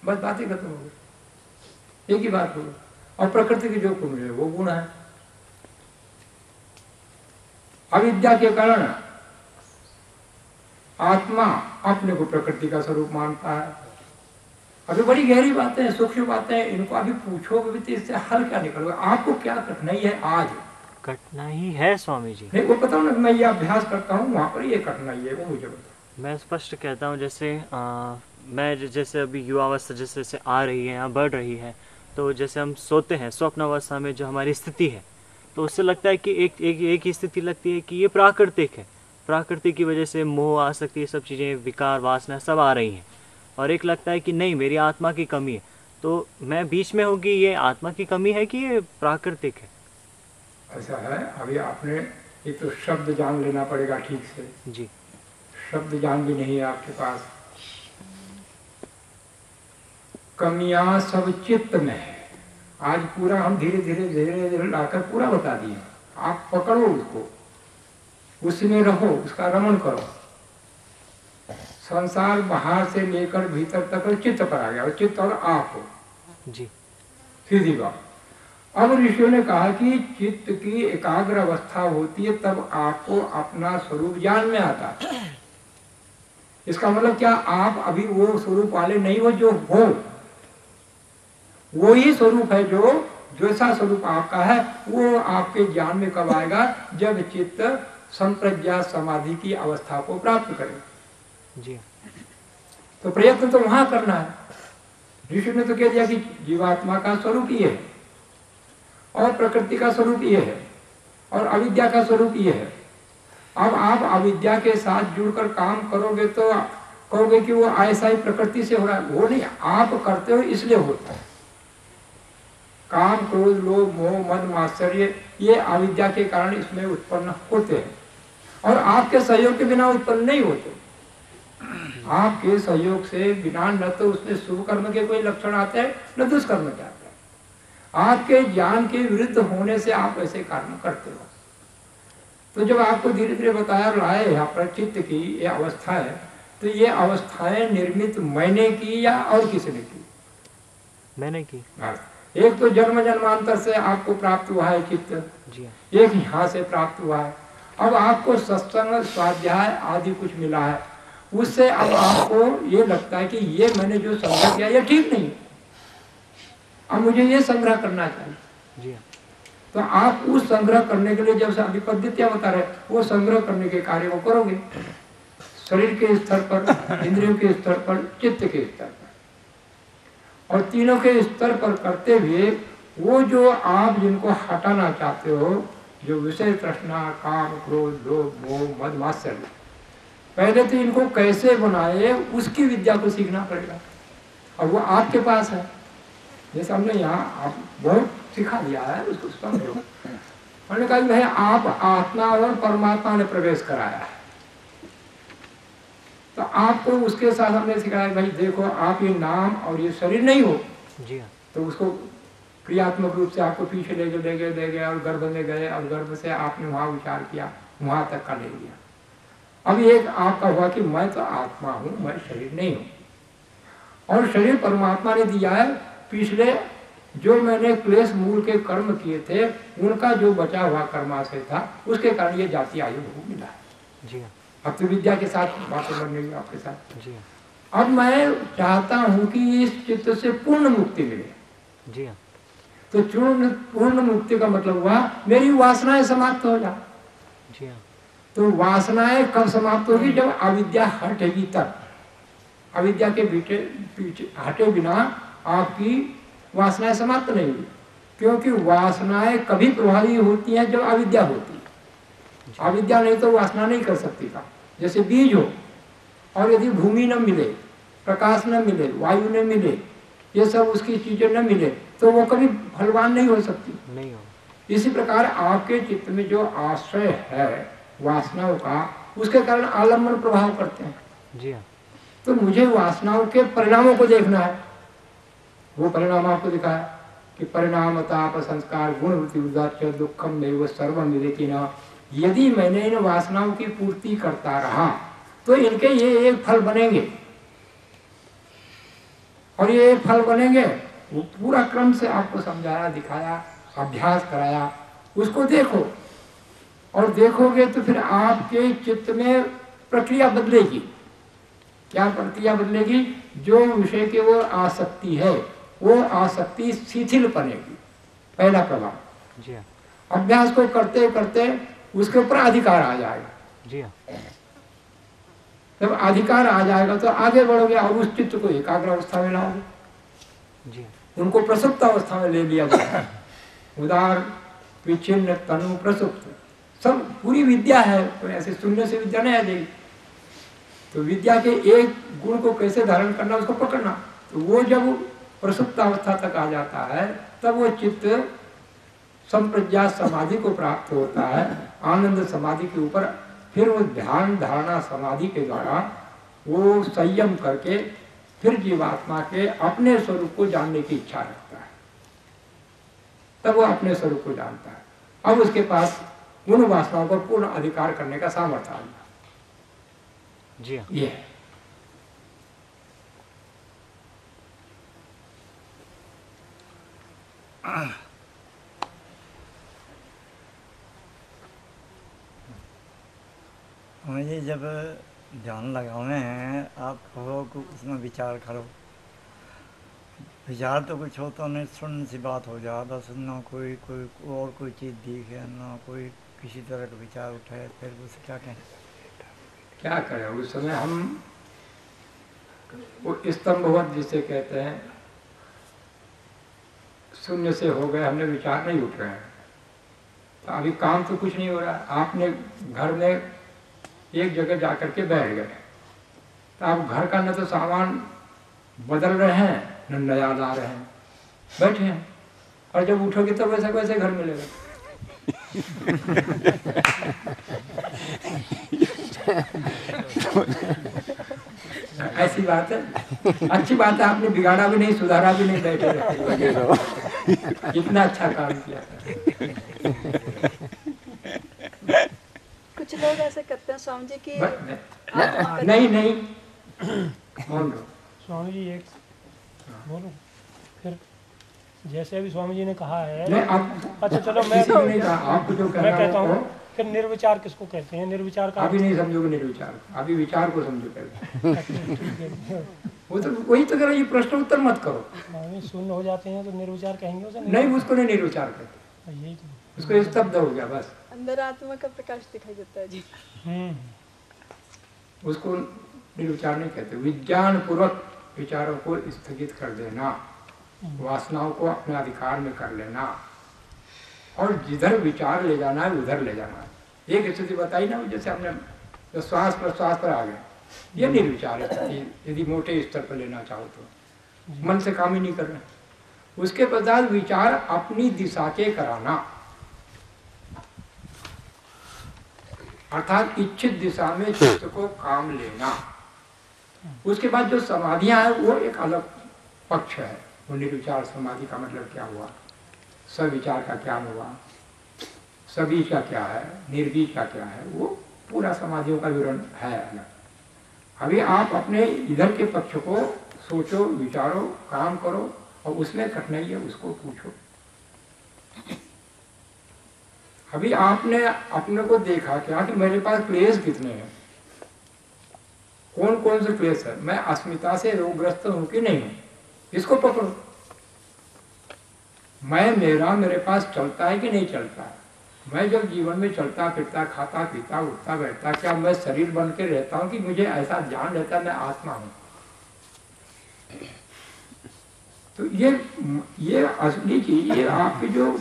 बस बात ही खत्म हो गई, एक ही बात होगी। और प्रकृति के जो गुण है वो गुण है। अविद्या के कारण आत्मा अपने को प्रकृति का स्वरूप मानता है। अभी बड़ी गहरी बातें, सूक्ष्म बातें, इनको अभी पूछोगे भी तो इससे हल क्या निकलेगा? आपको क्या कठिनाई है आज? कठिनाई है स्वामी जी? नहीं, वो पता ना, मैं ये अभ्यास करता हूँ, वहाँ पर ये कठिनाई है, वो मुझे बताओ। मैं स्पष्ट कहता हूँ, जैसे मैं जैसे अभी युवावस्था जैसे जैसे आ रही है, यहाँ बढ़ रही है, तो जैसे हम सोते हैं स्वप्न अवस्था में जो हमारी स्थिति है, तो उससे लगता है कि एक ही स्थिति लगती है कि ये प्राकृतिक है, प्रकृति की वजह से मोह आ सकती है, सब चीज़ें विकार वासना सब आ रही हैं, और एक लगता है कि नहीं मेरी आत्मा की कमी है। तो मैं बीच में होगी, ये आत्मा की कमी है कि ये प्राकृतिक है? ऐसा है, अभी आपने एक तो शब्द जान लेना पड़ेगा ठीक से जी। शब्द जान भी नहीं है आपके पास। कमियां सब चित्त में है। आज पूरा हम धीरे धीरे धीरे धीरे लाकर पूरा बता दिए। आप पकड़ो उसको, उसमें रहो, उसका रमण करो। संसार बाहर से लेकर भीतर तक चित्त पर आ गया, और चित्त और आप हो जी, सीधी बात। अब ऋषियों ने कहा कि चित्त की एकाग्र अवस्था होती है तब आपको अपना स्वरूप ज्ञान में आता है। इसका मतलब क्या, आप अभी वो स्वरूप वाले नहीं हो जो हो। वो ही स्वरूप है जो सा स्वरूप आपका है, वो आपके ज्ञान में कब आएगा, जब चित्त संप्रज्ञात समाधि की अवस्था को प्राप्त करे। जी। तो प्रयत्न तो वहां करना है। ऋषि ने तो कह दिया कि जीवात्मा का स्वरूप ये है, और प्रकृति का स्वरूप ये है, और अविद्या का स्वरूप ये है। अब आप अविद्या के साथ जुड़कर काम करोगे तो कहोगे कि वो ऐसा ही प्रकृति से हो रहा है, वो नहीं, आप करते हो इसलिए होता है। काम, क्रोध, लोभ, मोह, मद, मात्सर्य ये अविद्या के कारण इसमें उत्पन्न होते हैं, और आपके सहयोग के बिना उत्पन्न नहीं होते। आपके सहयोग से बिना न तो उसमें शुभ कर्म के कोई लक्षण आते हैं, न दुष्कर्म के आते हैं। आपके ज्ञान के विरुद्ध होने से आप ऐसे कर्म करते हो। तो जब आपको धीरे धीरे बताया रहा है यहाँ पर चित्त की ये अवस्था है, तो ये अवस्थाएं निर्मित मैंने की या और किसी ने की? मैंने की। एक तो जन्म जन्मांतर से आपको प्राप्त हुआ है चित्त, जी। एक यहाँ से प्राप्त हुआ है। अब आपको सत्संग, स्वाध्याय आदि कुछ मिला है, उससे अब आपको ये लगता है कि ये मैंने जो संग्रह किया ये ठीक नहीं, अब मुझे ये संग्रह करना चाहिए। जी। तो आप उस संग्रह करने के लिए, जब से अभी पद्धतियां बता रहे, वो संग्रह करने के कार्य को करोगे, शरीर के स्तर पर, इंद्रियों के स्तर पर, चित्त के स्तर पर, और तीनों के स्तर पर करते हुए वो जो आप जिनको हटाना चाहते हो, जो विषय तृष्णा, काम, क्रोध, लोभ, मोह, मद, मात्सर्य, पहले तो इनको कैसे बनाए उसकी विद्या को सीखना पड़ेगा, और वो आपके पास है। जैसे हमने यहाँ आप बहुत सिखा दिया है, उसको समझो। हमने कहा भाई आप आत्मा और परमात्मा ने प्रवेश कराया है, तो आपको उसके साथ हमने सिखाया भाई देखो आप ये नाम और ये शरीर नहीं हो। जी। तो उसको क्रियात्मक रूप से आपको पीछे ले गए और गर्भ में गए, और गर्भ से आपने वहाँ विचार किया, वहां तक का ले लिया। अब एक आपका हुआ कि मैं तो आत्मा हूँ, मैं शरीर नहीं हूँ, और शरीर परमात्मा ने दिया है। पिछले जो मैंने क्लेश मूल के कर्म किए थे, उनका जो बचा हुआ कर्माशय था, उसके कारण ये जाति आयु मिला है। जी। अब तो विद्या के साथ बातें करने की आपके साथ। जी। अब मैं चाहता हूँ कि इस चित्त से पूर्ण मुक्ति मिले। जी। तो पूर्ण मुक्ति का मतलब हुआ मेरी वासनाएं समाप्त हो जाए। जी। तो वासनाएं कब समाप्त होगी? जब अविद्या हटेगी तब। अविद्या के पीछे हटे बिना आपकी वासनाएं समाप्त नहीं हुई, क्योंकि वासनाएं कभी प्रभावी होती हैं जब अविद्या होती है। अविद्या नहीं तो वासना नहीं कर सकती था। जैसे बीज हो, और यदि भूमि न मिले, प्रकाश न मिले, वायु न मिले, ये सब उसकी चीजें न मिले, तो वो कभी फलवान नहीं हो सकती। नहीं हो। इसी प्रकार आपके चित्त में जो आश्रय है वासनाओं का, उसके कारण आलम्बन प्रभाव करते हैं। जी। तो मुझे वासनाओं के परिणामों को देखना है। वो परिणाम आपको दिखाया कि परिणाम ताप संस्कार गुण वृत्ति दुखम में सर्वम विवेकी न। यदि मैंने इन वासनाओं की पूर्ति करता रहा तो इनके ये एक फल बनेंगे, और ये एक फल बनेंगे। वो पूरा क्रम से आपको समझाया, दिखाया, अभ्यास कराया। उसको देखो, और देखोगे तो फिर आपके चित्त में प्रक्रिया बदलेगी। क्या प्रक्रिया बदलेगी? जो विषय की वो आसक्ति है, वो आसक्ति शिथिल बनेगी। पहला प्रभाव। जी। अभ्यास को करते करते उसके ऊपर अधिकार आ जाएगा। जी। जब अधिकार आ जाएगा तो आगे बढ़ोगे, और उस चित्त को एकाग्र अवस्था में लाओगे। जी। उनको प्रसुप्त अवस्था में ले लिया जाए। उदार, विच्छिन्न, तनु, प्रसुप्त, सब पूरी विद्या है। तो ऐसे शून्य से विद्या नहीं आ जाएगी। तो विद्या के एक गुण को कैसे धारण करना, उसको पकड़ना। तो वो जब प्रसुप्त अवस्था तक आ जाता है, तब वो चित्त संप्रज्ञात समाधि को प्राप्त होता है। आनंद समाधि के ऊपर फिर वो ध्यान धारणा समाधि के द्वारा वो संयम करके फिर जीवात्मा के अपने स्वरूप को जानने की इच्छा रखता है। तब वो अपने स्वरूप को जानता है। अब उसके पास उन वासनाओं पर पूर्ण अधिकार करने का सामर्थ्य आ गया। जी। ये है। मुझे जब ध्यान लगाने हैं, आप कहो कि उसमें विचार करो। विचार तो कुछ हो तो नहीं, सुन सी बात हो जाए बस, ना कोई और कोई चीज़ दिखे, ना कोई किसी तरह का विचार उठाए, फिर उसे क्या कहें? क्या करें उस समय? हम वो स्तंभवत जिसे कहते हैं, शून्य से हो गए, हमने विचार नहीं उठ रहे हैं, तो अभी काम तो कुछ नहीं हो रहा। आपने घर में एक जगह जाकर के बैठ गए, तो आप घर का न तो सामान बदल रहे हैं न नया ला रहे हैं, बैठे हैं, और जब उठोगे तो वैसे वैसे घर मिलेगा। ऐसी बात है, अच्छी बात है, आपने बिगाड़ा भी नहीं, सुधारा भी नहीं, बैठे रहे। इतना अच्छा काम किया। कुछ लोग ऐसे करते हैं स्वामी जी की नहीं स्वामी जी एक बोलो फिर, जैसे अभी स्वामी जी ने कहा है। अच्छा चलो मैं कहता हूँ, फिर निर्विचार किसको कहते हैं? निर्विचार का अभी नहीं समझोगे निर्विचार, अभी विचार को समझो पहले। वो तो वही तो करो, ये प्रश्न उत्तर मत करो। शून्य हो जाते हैं तो निर्विचार कहेंगे उसे? नहीं, उसको नहीं निर्विचार कहते, यही तो, उसको स्तब्ध हो गया बस, अंदर आत्मा का प्रकाश दिखाई देता है जी। उसको निर्विचार नहीं कहते। विज्ञान पूर्वक विचारों को स्थगित कर देना, वासनाओं को अपने अधिकार में कर लेना, और जिधर विचार ले जाना है उधर ले जाना है। एक स्थिति बताई ना, जैसे हमने जो श्वास प्रश्वास पर आ गए, ये निर्विचार स्थिति यदि मोटे स्तर पर लेना चाहो तो मन से काम ही नहीं कर रहे। उसके पश्चात विचार अपनी दिशा के कराना, अर्थात इच्छित दिशा में चित्त को काम लेना। उसके बाद जो समाधियां है वो एक अलग पक्ष है। वो निर्विचार समाधि का मतलब क्या हुआ, सविचार का क्या हुआ, सबीज का क्या है, निर्बीज का क्या है, वो पूरा समाधियों का विवरण है अलग। अभी आप अपने इधर के पक्ष को सोचो, विचारो, काम करो, और उसमें कठिनाई है उसको पूछो। अभी आपने अपने को देखा क्या कि मेरे पास क्लेश कितने हैं, कौन कौन से क्लेश है, मैं अस्मिता से रोगग्रस्त हूं कि नहीं हूं, इसको पकड़ो। मैं मेरे पास चलता है कि नहीं चलता है, मैं जब जीवन में चलता फिरता, खाता पीता, उठता बैठता, क्या मैं शरीर बन के रहता हूं कि मुझे ऐसा ज्ञान रहता है मैं आत्मा हूं? तो ये असली चीज, ये आपकी जो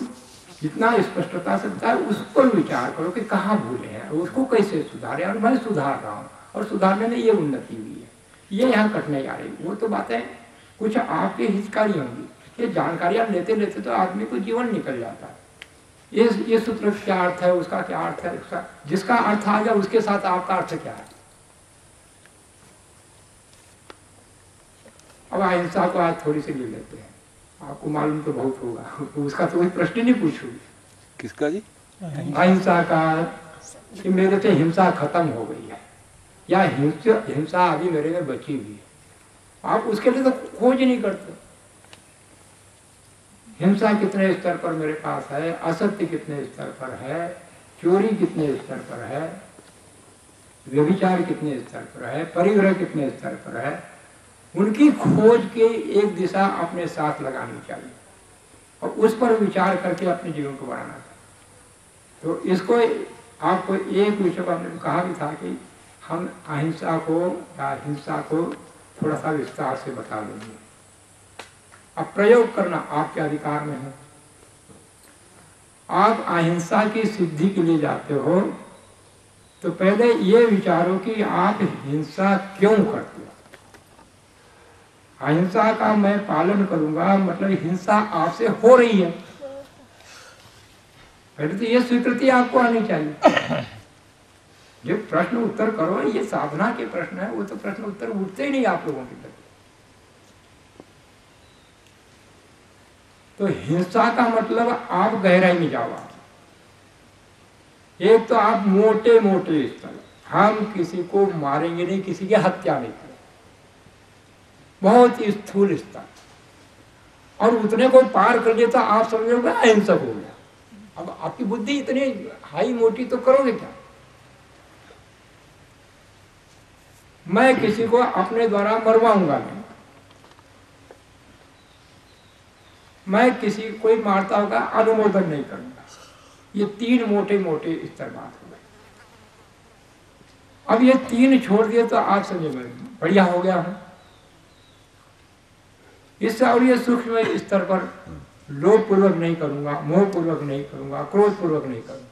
जितना स्पष्टता से बताए उस पर विचार करो कि कहाँ भूले हैं, उसको कैसे सुधारे, और मैं सुधार रहा हूँ, और सुधारने में ये उन्नति हुई है, ये यहाँ कठिनाई आ रही। वो तो बातें कुछ आपके हितकारी होंगी, ये जानकारियां लेते लेते तो आदमी को जीवन निकल जाता है। ये सूत्र क्या अर्थ है, उसका क्या अर्थ है, उसका जिसका अर्थ आ गया उसके साथ आपका अर्थ क्या है। अब अहिंसा को आज थोड़ी सी ले लेते हैं, आपको मालूम तो बहुत होगा, तो उसका तो कोई प्रश्न ही नहीं पूछोगे। किसका जी? अहिंसा का, कि मेरे से हिंसा खत्म हो गई है, या हिंसा अभी मेरे में बची हुई है, आप उसके लिए तो खोज नहीं करते। हिंसा कितने स्तर पर मेरे पास है, असत्य कितने स्तर पर है, चोरी कितने स्तर पर है, व्यभिचार कितने स्तर पर है, परिग्रह कितने स्तर पर है, उनकी खोज के एक दिशा अपने साथ लगानी चाहिए, और उस पर विचार करके अपने जीवन को बढ़ाना चाहिए। तो इसको आपको एक विषय पर हमने कहा भी था कि हम अहिंसा को या हिंसा को थोड़ा सा विस्तार से बता देंगे। अब प्रयोग करना आपके अधिकार में है। आप अहिंसा की सिद्धि के लिए जाते हो तो पहले ये विचारो कि आप हिंसा क्यों करते हो। अहिंसा का मैं पालन करूंगा मतलब हिंसा आपसे हो रही है, पहले तो ये स्वीकृति आपको आनी चाहिए। जो प्रश्न उत्तर करो, ये साधना के प्रश्न है, वो तो प्रश्न उत्तर उठते ही नहीं आप लोगों की तरफ। तो हिंसा का मतलब आप गहराई में जाओ। एक तो आप मोटे मोटे स्तर, हम किसी को मारेंगे नहीं, किसी की हत्या नहीं करेंगे, बहुत ही स्थूल स्तर, और उतने को पार कर लिया तो आप समझोगे अहिंसक हो गया। अब आपकी बुद्धि इतनी हाई मोटी तो करोगे क्या। मैं किसी को अपने द्वारा मरवाऊंगा नहीं, मैं किसी कोई मारता होगा अनुमोदन नहीं करूंगा। ये 3 मोटे मोटे स्तर बात हो गए। अब ये 3 छोड़ दिए तो आप समझे मैं बढ़िया हो गया हूं। इससे और ये सूक्ष्म स्तर पर लोभ पूर्वक नहीं करूंगा, मोह पूर्वक नहीं करूंगा, क्रोध पूर्वक नहीं करूंगा।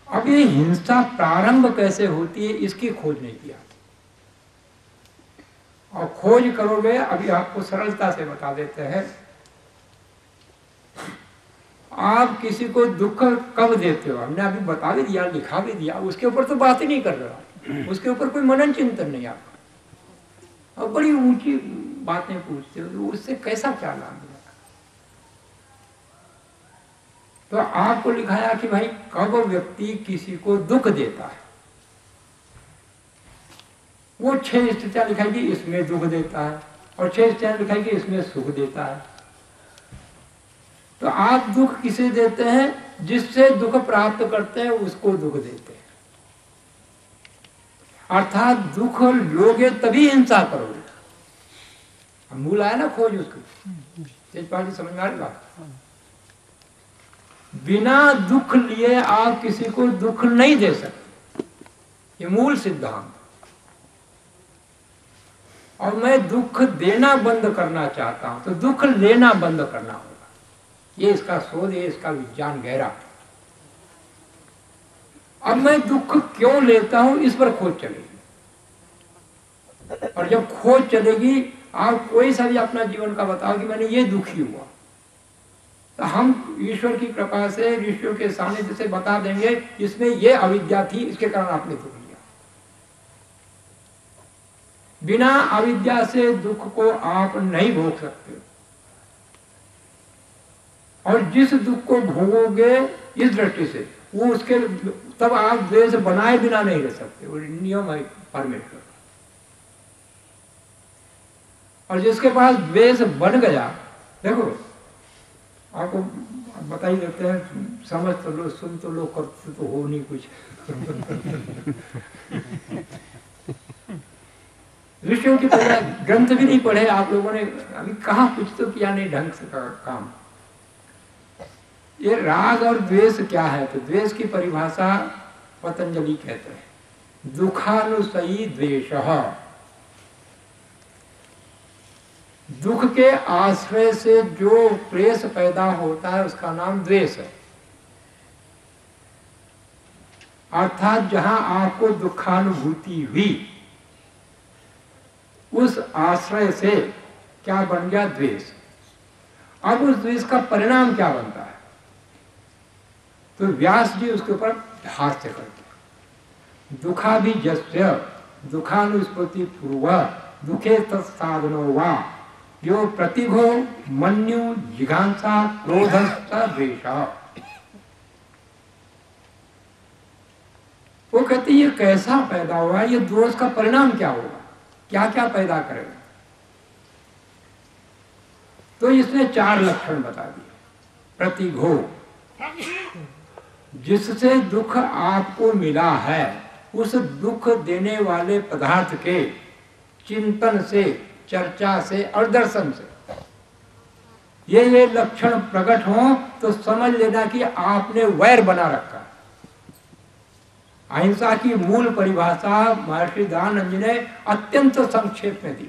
अब ये हिंसा प्रारंभ कैसे होती है इसकी खोज नहीं किया, और खोज करोगे अभी आपको सरलता से बता देते हैं। आप किसी को दुख कब देते हो, हमने अभी बता भी दिया, लिखा भी दिया, उसके ऊपर तो बात ही नहीं कर रहा, उसके ऊपर कोई मनन चिंतन नहीं आपका, और बड़ी ऊंची बातें पूछते हो, तो उससे कैसा क्या लाभ मिलेगा। तो आपको लिखाया कि भाई कब व्यक्ति किसी को दुख देता है, वो 6 स्थितियां लिखाई कि इसमें दुख देता है, और 6 स्थितियां लिखाई कि इसमें सुख देता है। तो आप दुख किसे देते हैं, जिससे दुख प्राप्त करते हैं उसको दुख देते हैं, अर्थात दुख लोगे तभी हिंसा करोगे। मूल आया ना खोज उसकी, तेजपाल जी समझ में आ रही बात। बिना दुख लिए आप किसी को दुख नहीं दे सकते, ये मूल सिद्धांत। और मैं दुख देना बंद करना चाहता हूं तो दुख लेना बंद करना होगा। ये इसका शोध, ये इसका विज्ञान गहरा। अब मैं दुख क्यों लेता हूं इस पर खोज चलेगी, और जब खोज चलेगी आप कोई सा भी अपना जीवन का बताओ कि मैंने ये दुखी हुआ, तो हम ईश्वर की कृपा से, ईश्वर के सानिध्य से बता देंगे इसमें ये अविद्या थी, इसके कारण आपने दुख लिया। बिना अविद्या से दुख को आप नहीं भोग सकते, और जिस दुख को भोगोगे इस दृष्टि से वो उसके, तब आप द्वेष बनाए बिना नहीं रह सकते, वो नियम है परमेश्वर। और जिसके पास द्वेष बन गया, देखो आपको बता ही देते हैं, समझ तो लो, सुन तो लो, करते तो हो नहीं कुछ। ऋषियों की तरह ग्रंथ भी नहीं पढ़े आप लोगों ने, अभी कहाँ कुछ तो किया नहीं ढंग से काम। ये राग और द्वेष क्या है, तो द्वेष की परिभाषा पतंजलि कहते हैं, दुखानुसयी द्वेषः। दुख के आश्रय से जो क्लेश पैदा होता है उसका नाम द्वेष है। अर्थात जहां आपको दुखानुभूति हुई उस आश्रय से क्या बन गया, द्वेष। अब उस द्वेष का परिणाम क्या बनता है, तो व्यास जी उसके ऊपर हास्य करते, दुखाभिजस्य दुखानुस्मृति पूर्व दुखे तत्साधनो वा यो प्रतिघो मन्यु जिघांसा क्रोधश्च द्वेषः। वो कहते ये कैसा पैदा हुआ, ये दोष का परिणाम क्या होगा, क्या क्या पैदा करेगा। तो इसने 4 लक्षण बता दिए। प्रतिघो, जिससे दुख आपको मिला है उस दुख देने वाले पदार्थ के चिंतन से, चर्चा से और दर्शन से ये लक्षण प्रकट हो तो समझ लेना कि आपने वैर बना रखा। अहिंसा की मूल परिभाषा महर्षि दयानंद जी ने अत्यंत संक्षेप में दी।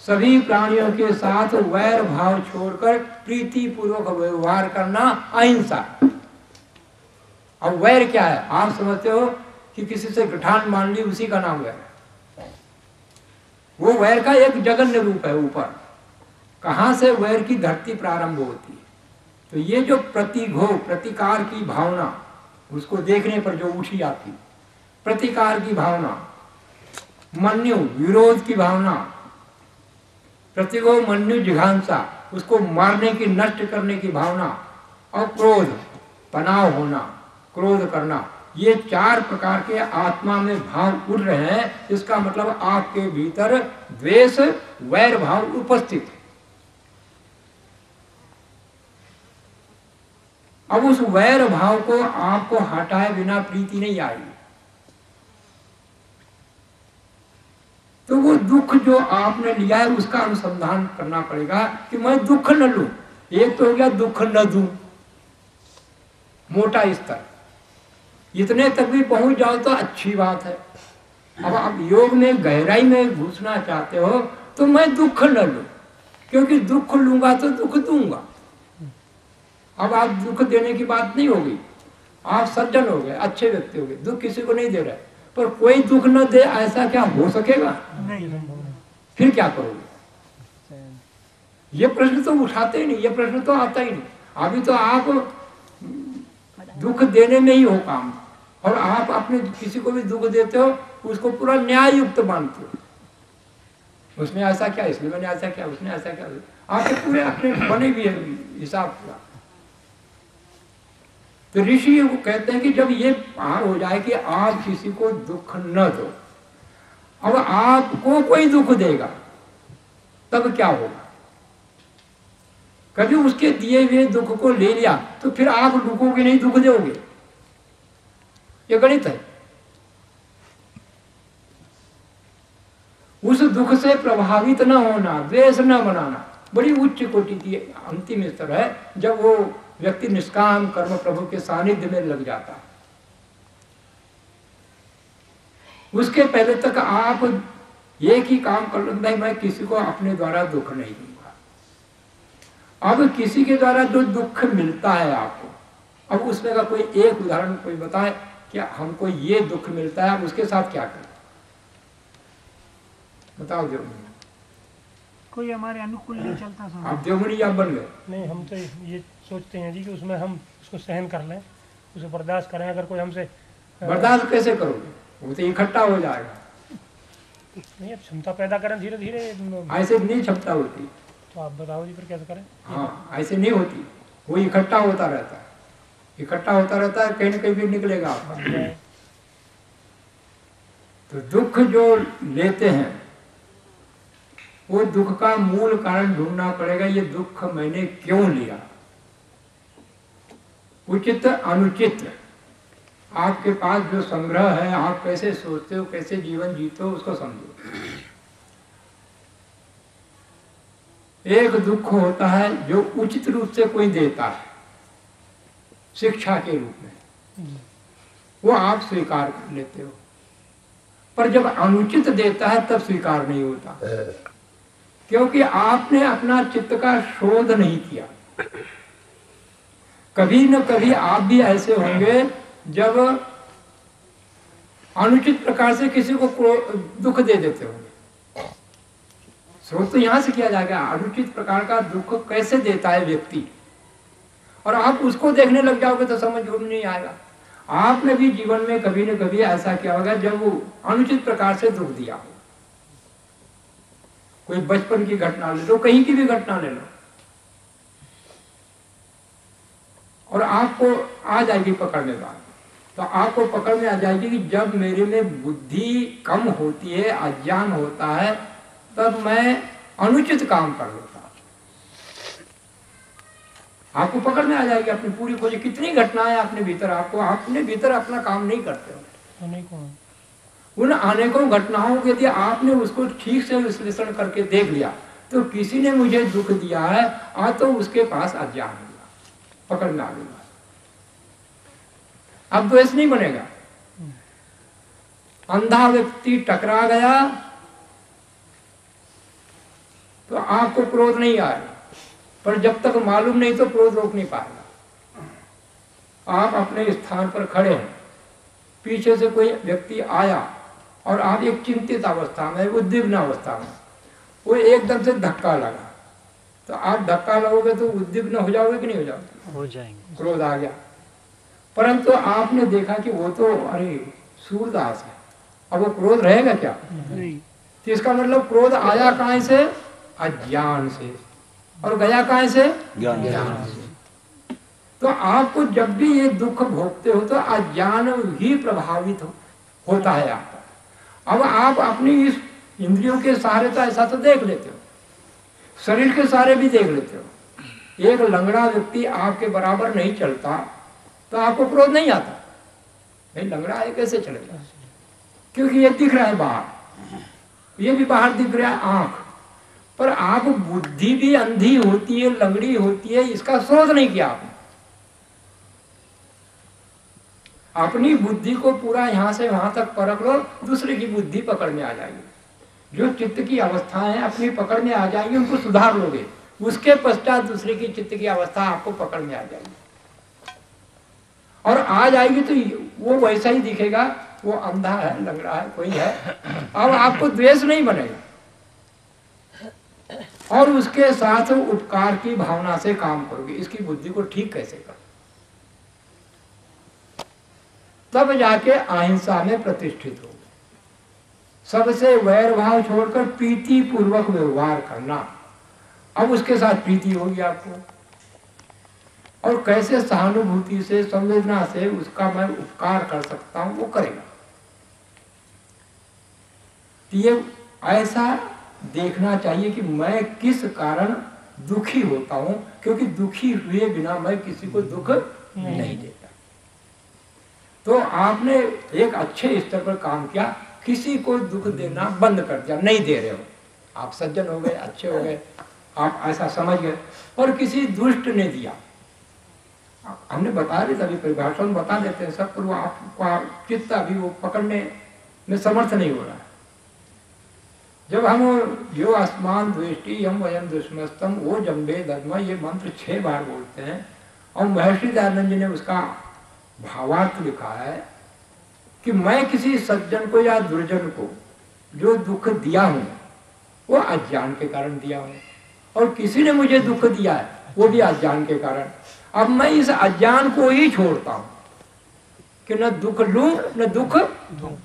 सभी प्राणियों के साथ वैर भाव छोड़कर प्रीति पूर्वक व्यवहार करना अहिंसा। अब वैर क्या है, आप समझते हो कि किसी से गठान मान ली उसी का नाम वैर है। वो वैर का एक जघन्य रूप है। ऊपर कहां से वैर की धरती प्रारंभ होती है, तो ये जो प्रतिघो, प्रतिकार की भावना, उसको देखने पर जो उठी आती, प्रतिकार की भावना, मन्यु विरोध की भावना, प्रतिघो मन्यु जिघांसा उसको मारने की, नष्ट करने की भावना, और क्रोध तनाव होना, क्रोध करना, ये 4 प्रकार के आत्मा में भाव उड़ रहे हैं। इसका मतलब आपके भीतर द्वेष वैर भाव उपस्थित है। अब उस वैर भाव को आपको हटाए बिना प्रीति नहीं आएगी। तो वो दुख जो आपने लिया है उसका अनुसंधान करना पड़ेगा कि मैं दुख न लूं। एक तो हो गया दुख न दूं, मोटा स्तर, इतने तक भी पहुंच जाओ तो अच्छी बात है। अब आप योग में गहराई में घुसना चाहते हो तो मैं दुख न लूं, क्योंकि दुख लूंगा तो दुख दूंगा। अब आप दुख देने की बात नहीं होगी, आप सज्जन हो गए, अच्छे व्यक्ति हो गए, दुख किसी को नहीं दे रहे, पर कोई दुख न दे ऐसा क्या हो सकेगा? फिर क्या करोगे? ये प्रश्न तो उठाते ही नहीं, ये प्रश्न तो आता ही नहीं। अभी तो आप दुख देने में ही हो काम, और आप अपने किसी को भी दुख देते हो उसको पूरा न्याय युक्त मानते हो। उसने ऐसा क्या, इसलिए मैंने ऐसा क्या, उसने ऐसा क्या, आपके पूरे अपने बने भी है हिसाब पूरा। तो ऋषि वो कहते हैं कि जब ये पार हो जाए कि आप किसी को दुख न दो, अब आपको कोई दुख देगा तब क्या होगा? कभी उसके दिए हुए दुख को ले लिया तो फिर आप दुखोगे नहीं, दुख दोगे। ये गणित है। उस दुख से प्रभावित न होना, द्वेष न बनाना, बड़ी उच्च कोटि की अंतिम स्तर है जब वो व्यक्ति निष्काम कर्म प्रभु के सानिध्य में लग जाता है। उसके पहले तक आप एक ही काम कर लो, नहीं मैं किसी को अपने द्वारा दुख नहीं दूंगा। अब किसी के द्वारा जो दुख मिलता है आपको, अब उसमें का कोई एक उदाहरण कोई बताए कि हमको ये दुख मिलता है, उसके साथ क्या करें? बताओ देवमुनि। कोई हमारे अनुकूल नहीं चलता समझ। आप देवमुनि आप बन गए? नहीं, हम तो ये सोचते हैं जी कि उसमें हम उसको सहन कर लें, उसे बर्दाश्त करें। अगर कोई हमसे बर्दाश्त कैसे करोगे? वो तो इकट्ठा हो जाएगा। नहीं, अब क्षमता पैदा करें धीरे धीरे। ऐसे नहीं क्षमता होती। तो आप बताओ जी फिर कैसे करें? हाँ, ऐसे नहीं होती, वो इकट्ठा होता रहता है, इकट्ठा होता रहता है, कहीं ना कहीं भी निकलेगा आपका। तो दुख जो लेते हैं वो दुख का मूल कारण ढूंढना पड़ेगा। ये दुख मैंने क्यों लिया? उचित अनुचित आपके पास जो संग्रह है, आप कैसे सोचते हो, कैसे जीवन जीते हो, उसको समझो। एक दुख होता है जो उचित रूप से कोई देता है, शिक्षा के रूप में, वो आप स्वीकार कर लेते हो। पर जब अनुचित देता है तब स्वीकार नहीं होता, क्योंकि आपने अपना चित्त का शोध नहीं किया। कभी न कभी आप भी ऐसे होंगे जब अनुचित प्रकार से किसी को दुख दे देते होंगे। शोध तो यहां से किया जाएगा, अनुचित प्रकार का दुख कैसे देता है व्यक्ति, और आप उसको देखने लग जाओगे तो समझ में नहीं आएगा। आपने भी जीवन में कभी न कभी ऐसा किया होगा जब वो अनुचित प्रकार से दुख दिया हो। कोई बचपन की घटना ले लो, कहीं की भी घटना ले लो, और आपको आ जाएगी पकड़ में बात। तो आपको पकड़ में आ जाएगी कि जब मेरे में बुद्धि कम होती है, अज्ञान होता है, तब मैं अनुचित काम कर लेता हूं। आपको पकड़ में आ जाएगी अपनी पूरी खोज। कितनी घटनाएं अपने भीतर, आपको अपने भीतर अपना काम नहीं करते हो। उन अनेकों घटनाओं के यदि आपने उसको ठीक से विश्लेषण करके देख लिया तो किसी ने मुझे दुख दिया है, आज तो उसके पास अज्ञान होगा, पकड़ में आ गई। अब द्वेष नहीं बनेगा। अंधा व्यक्ति टकरा गया तो आपको क्रोध नहीं आएगा, पर जब तक मालूम नहीं तो क्रोध रोक नहीं पाएगा। आप अपने स्थान पर खड़े हैं, पीछे से कोई व्यक्ति आया और आप एक चिंतित अवस्था में, उद्विग्न अवस्था में, वो एकदम से धक्का लगा, तो आप धक्का लगोगे तो उद्विग्न हो जाओगे कि नहीं हो जाओगे? हो जाएंगे। क्रोध आ गया, परंतु आपने देखा कि वो तो अरे सूरदास है, अब वो क्रोध रहेगा क्या? नहीं। तो इसका मतलब क्रोध आया कहां से? अज्ञान से, और गया कहां से? ज्ञान से। तो आपको जब भी ये दुख भोगते हो तो अज्ञान ही प्रभावित होता है आपका। अब आप अपनी इस इंद्रियों के सहारे तो ऐसा तो देख लेते हो, शरीर के सहारे भी देख लेते हो। एक लंगड़ा व्यक्ति आपके बराबर नहीं चलता तो आपको क्रोध नहीं आता, नहीं लंगड़ा है कैसे चलेगा, क्योंकि ये दिख रहा है बाहर। ये भी बाहर दिख रहा है आंख, पर आप बुद्धि भी अंधी होती है, लंगड़ी होती है, इसका शोध नहीं किया आपने। अपनी बुद्धि को पूरा यहां से वहां तक परख लो, दूसरे की बुद्धि पकड़ में आ जाएगी। जो चित्त की अवस्थाएं अपनी पकड़ में आ जाएंगी उनको सुधार लोगे, उसके पश्चात दूसरे की चित्त की अवस्था आपको पकड़ में आ जाएगी, और आ जाएगी तो वो वैसा ही दिखेगा, वो अंधा है, लंगड़ा है, कोई है। अब आपको द्वेष नहीं बनेगा, और उसके साथ उपकार की भावना से काम करोगे, इसकी बुद्धि को ठीक कैसे करो, तब जाके अहिंसा में प्रतिष्ठित हो। सबसे वैर भाव छोड़कर प्रीति पूर्वक व्यवहार करना। अब उसके साथ प्रीति होगी आपको, और कैसे सहानुभूति से, संवेदना से उसका मैं उपकार कर सकता हूं, वो करेगा। ये ऐसा देखना चाहिए कि मैं किस कारण दुखी होता हूं, क्योंकि दुखी हुए बिना मैं किसी को दुख नहीं देता। तो आपने एक अच्छे स्तर पर काम किया, किसी को दुख देना बंद कर दिया, नहीं दे रहे हो, आप सज्जन हो गए, अच्छे हो गए, आप ऐसा समझ गए। और किसी दुष्ट ने दिया, हमने बता दिया, अभी परिभाषा में बता देते हैं सब, पर वो आपका चित्त अभी वो पकड़ने में समर्थ नहीं हो रहा है। जब हम जो आसमान दृष्टि हम वयम दुष्मस्तम वो जम्बे धर्म, ये मंत्र 6 बार बोलते हैं, और महर्षि दयानंद जी ने उसका भावार्थ लिखा है कि मैं किसी सज्जन को या दुर्जन को जो दुख दिया हूं वो अज्ञान के कारण दिया हूं, और किसी ने मुझे दुख दिया है वो भी अज्ञान के कारण। अब मैं इस अज्ञान को ही छोड़ता हूं कि न दुख लूं न दुख दूं।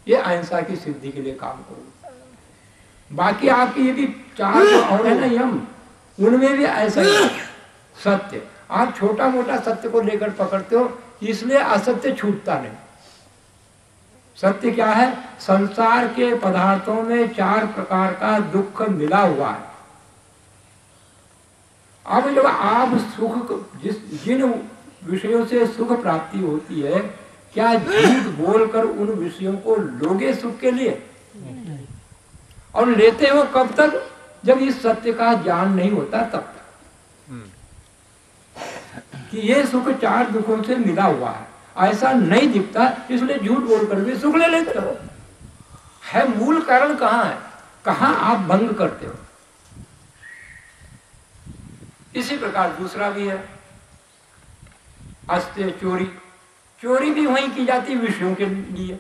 ये अहिंसा की सिद्धि के लिए काम करो। बाकी आपकी ये भी 4 जो और है ना यम, उनमें भी ऐसा ही सत्य, आप छोटा मोटा सत्य को लेकर पकड़ते हो, इसलिए असत्य छूटता नहीं। सत्य क्या है? संसार के पदार्थों में 4 प्रकार का दुख मिला हुआ है। अब जब आप सुख, जिन विषयों से सुख प्राप्ति होती है, क्या झूठ बोलकर उन विषयों को लोगे सुख के लिए? और लेते हो कब तक? जब इस सत्य का ज्ञान नहीं होता तब तक कि ये सुख 4 दुखों से मिला हुआ है, ऐसा नहीं दिखता, इसलिए झूठ बोलकर भी सुख ले लेते हो। है मूल कारण कहाँ है? कहाँ आप भंग करते हो? इसी प्रकार दूसरा भी है, अस्त्य चोरी। चोरी भी वहीं की जाती है विषयों के लिए,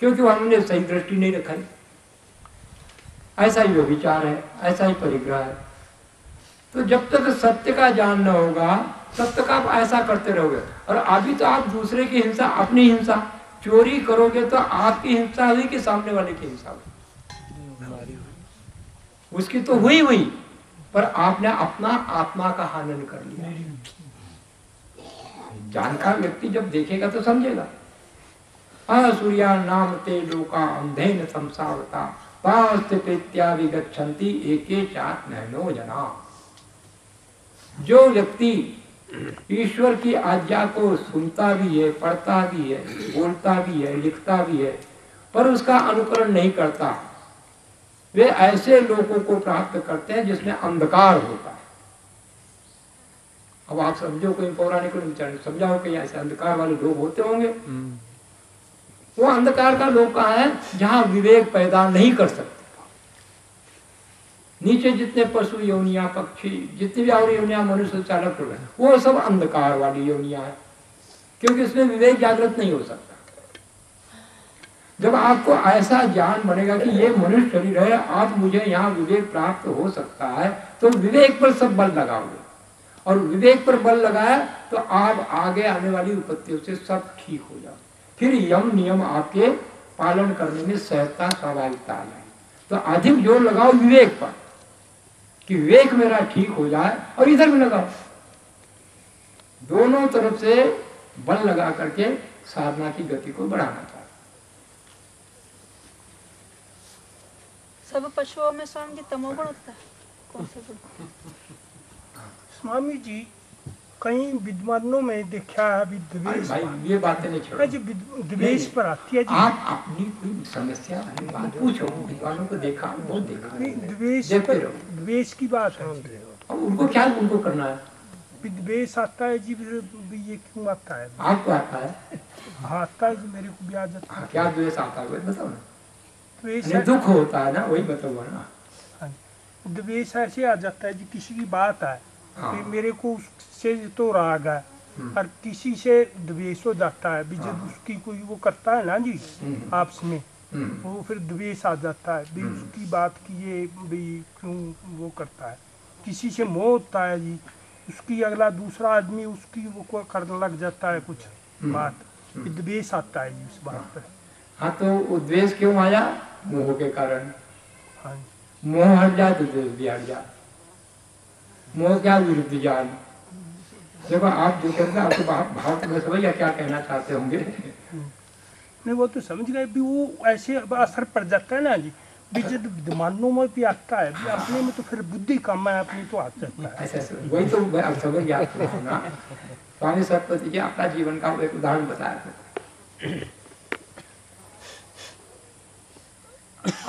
क्योंकि हमने सही दृष्टि नहीं रखा। ऐसा ही व्यभिचार है, ऐसा ही परिग्रह है। तो जब तक सत्य का ज्ञान न होगा तब तक आप ऐसा करते रहोगे। और अभी तो आप दूसरे की हिंसा, अपनी हिंसा, चोरी करोगे तो आपकी हिंसा हुई कि सामने वाले की हिंसा हुई? उसकी तो हुई, पर आपने अपना आत्मा का हनन कर लिया। जानकार व्यक्ति जब देखेगा तो समझेगा। सूर्या नाम ते लोका अंधेन संसावता पास्ते प्रीत्या विगच्छन्ति एके चात नैनो जना। जो व्यक्ति ईश्वर की आज्ञा को सुनता भी है, पढ़ता भी है, बोलता भी है, लिखता भी है, पर उसका अनुकरण नहीं करता, वे ऐसे लोगों को प्राप्त करते हैं जिसमें अंधकार होता है। अब आप समझो, कोई पौराणिक विचार समझाओ कि ऐसे अंधकार वाले लोग होते होंगे। वो अंधकार का लोग कहाँ है? जहां विवेक पैदा नहीं कर सकते। नीचे जितने पशु योनियां, पक्षी, जितनी भी और योनियां मनुष्य चालक लोग हैं, वो सब अंधकार वाली योनियां हैं, क्योंकि इसमें विवेक जागृत नहीं हो सकता। जब आपको ऐसा ज्ञान बनेगा कि ये मनुष्य शरीर है, आप मुझे यहाँ विवेक प्राप्त हो सकता है, तो विवेक पर सब बल लगाओगे, और विवेक पर बल लगाया तो आप आगे आने वाली विपत्तियों से सब ठीक हो जाओ। फिर यम नियम आपके पालन करने में सहजता, स्वाभाविकता आ जाए। तो अधिक जोर लगाओ विवेक पर कि विवेक मेरा ठीक हो जाए, और इधर भी लगाओ, दोनों तरफ से बल लगा करके साधना की गति को बढ़ाना चाहिए। सब पशुओं में स्वामी जी तमोगुण होता है? कौन सा गुण? स्वामी जी कई विद्वानों में देखा है अभी द्वेष। भाई ये बातें नहीं छोड़ो, जी द्वेष पर आती है जी। आप अपनी कोई समस्या वाली बात पूछो, विद्वानों को देखा, बहुत देखा, द्वेष देखते रहो। द्वेष की बात है। अब उनको क्या उनको करना है? द्वेष आता है जी, ये क्यों आता है? आपको आता है? आता है जी, मेरे को भी आ जाता है। क्या द्वेष आता है बताओ ना। द्वेष दुख होता है ना, वही बताओ ना। द्वेष ऐसे आ जाता है जी, किसी की बात है मेरे को उससे तो राग है और किसी से द्वेष हो जाता है भी, जब उसकी कोई वो करता है ना जी आपस में, वो फिर द्वेष आ जाता है भी, उसकी बात की ये भी क्यों वो करता है। किसी से मोह होता है जी, उसकी अगला दूसरा आदमी उसकी वो करने लग जाता है कुछ बात, द्वेष आता है जी उस बात पर। हाँ तो द्वेष क्यों आया? मोह के कारण। हाँ मोह हट जाए तो द्वेष भी हट जाए। मोह क्या? विरुद्ध ज्ञान। देखो आप जो कहते हैं आपको भाव तो मैं समझ गया क्या कहना चाहते होंगे। नहीं वो तो समझ गए भी, वो ऐसे असर पड़ जाता है ना जी भी, जब विद्वानों में भी आता है भी, अपने में तो फिर बुद्धि कम है, अपनी तो आ जाता है। ऐसा वही तो मैं अब समझ गया ना। स्वामी सरस्वती जी अपना जीवन का एक उदाहरण बताया था।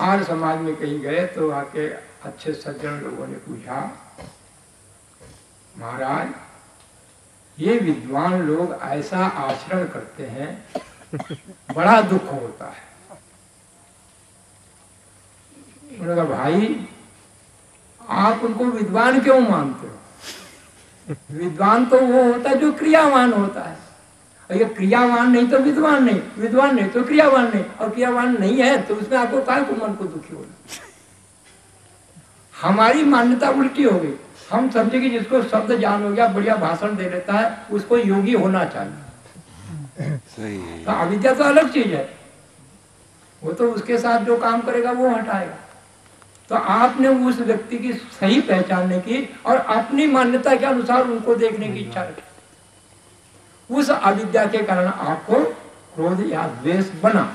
आज समाज में कहीं गए तो आके अच्छे सज्जन लोगों ने पूछा, महाराज ये विद्वान लोग ऐसा आचरण करते हैं, बड़ा दुख होता है। उन्होंने कहा भाई आप उनको विद्वान क्यों मानते हो? विद्वान तो वो होता है जो क्रियावान होता है, और ये क्रियावान नहीं तो विद्वान नहीं, विद्वान नहीं तो क्रियावान नहीं, और क्रियावान नहीं है तो उसमें आपको काय को मन को दुखी होना। हमारी मान्यता उल्टी हो गई। हम समझे कि जिसको शब्द ज्ञान हो गया, बढ़िया भाषण दे लेता है, उसको योगी होना चाहिए। सही। तो अविद्या तो अलग चीज है, वो तो उसके साथ जो काम करेगा वो हटाएगा। तो आपने उस व्यक्ति की सही पहचानने की और अपनी मान्यता के अनुसार उनको देखने की इच्छा रखी। उस अविद्या के कारण आपको क्रोध या द्वेष बना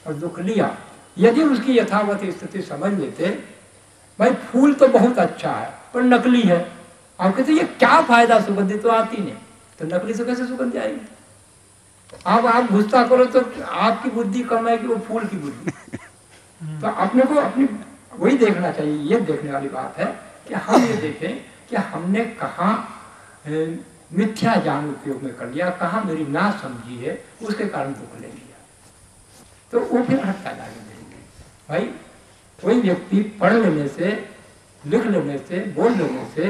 और दुख लिया। यदि उसकी यथावत स्थिति समझ लेते, भाई फूल तो बहुत अच्छा है पर नकली है, आप कहते ये क्या फायदा, सुगंधि तो आती नहीं, तो नकली से कैसे सुगंधि आएगी? अब आप गुस्सा करो तो आपकी बुद्धि कम है कि वो फूल की बुद्धि। तो अपने को अपनी वही देखना चाहिए। ये देखने वाली बात है कि हम ये देखें कि हमने कहाँ मिथ्या ज्ञान उपयोग में कर लिया, कहाँ मेरी ना समझी है, उसके कारण दुख ले लिया, तो वो फिर हटता जाएगा। भाई कोई व्यक्ति पढ़ लेने से, लिख लेने से, बोल लेने से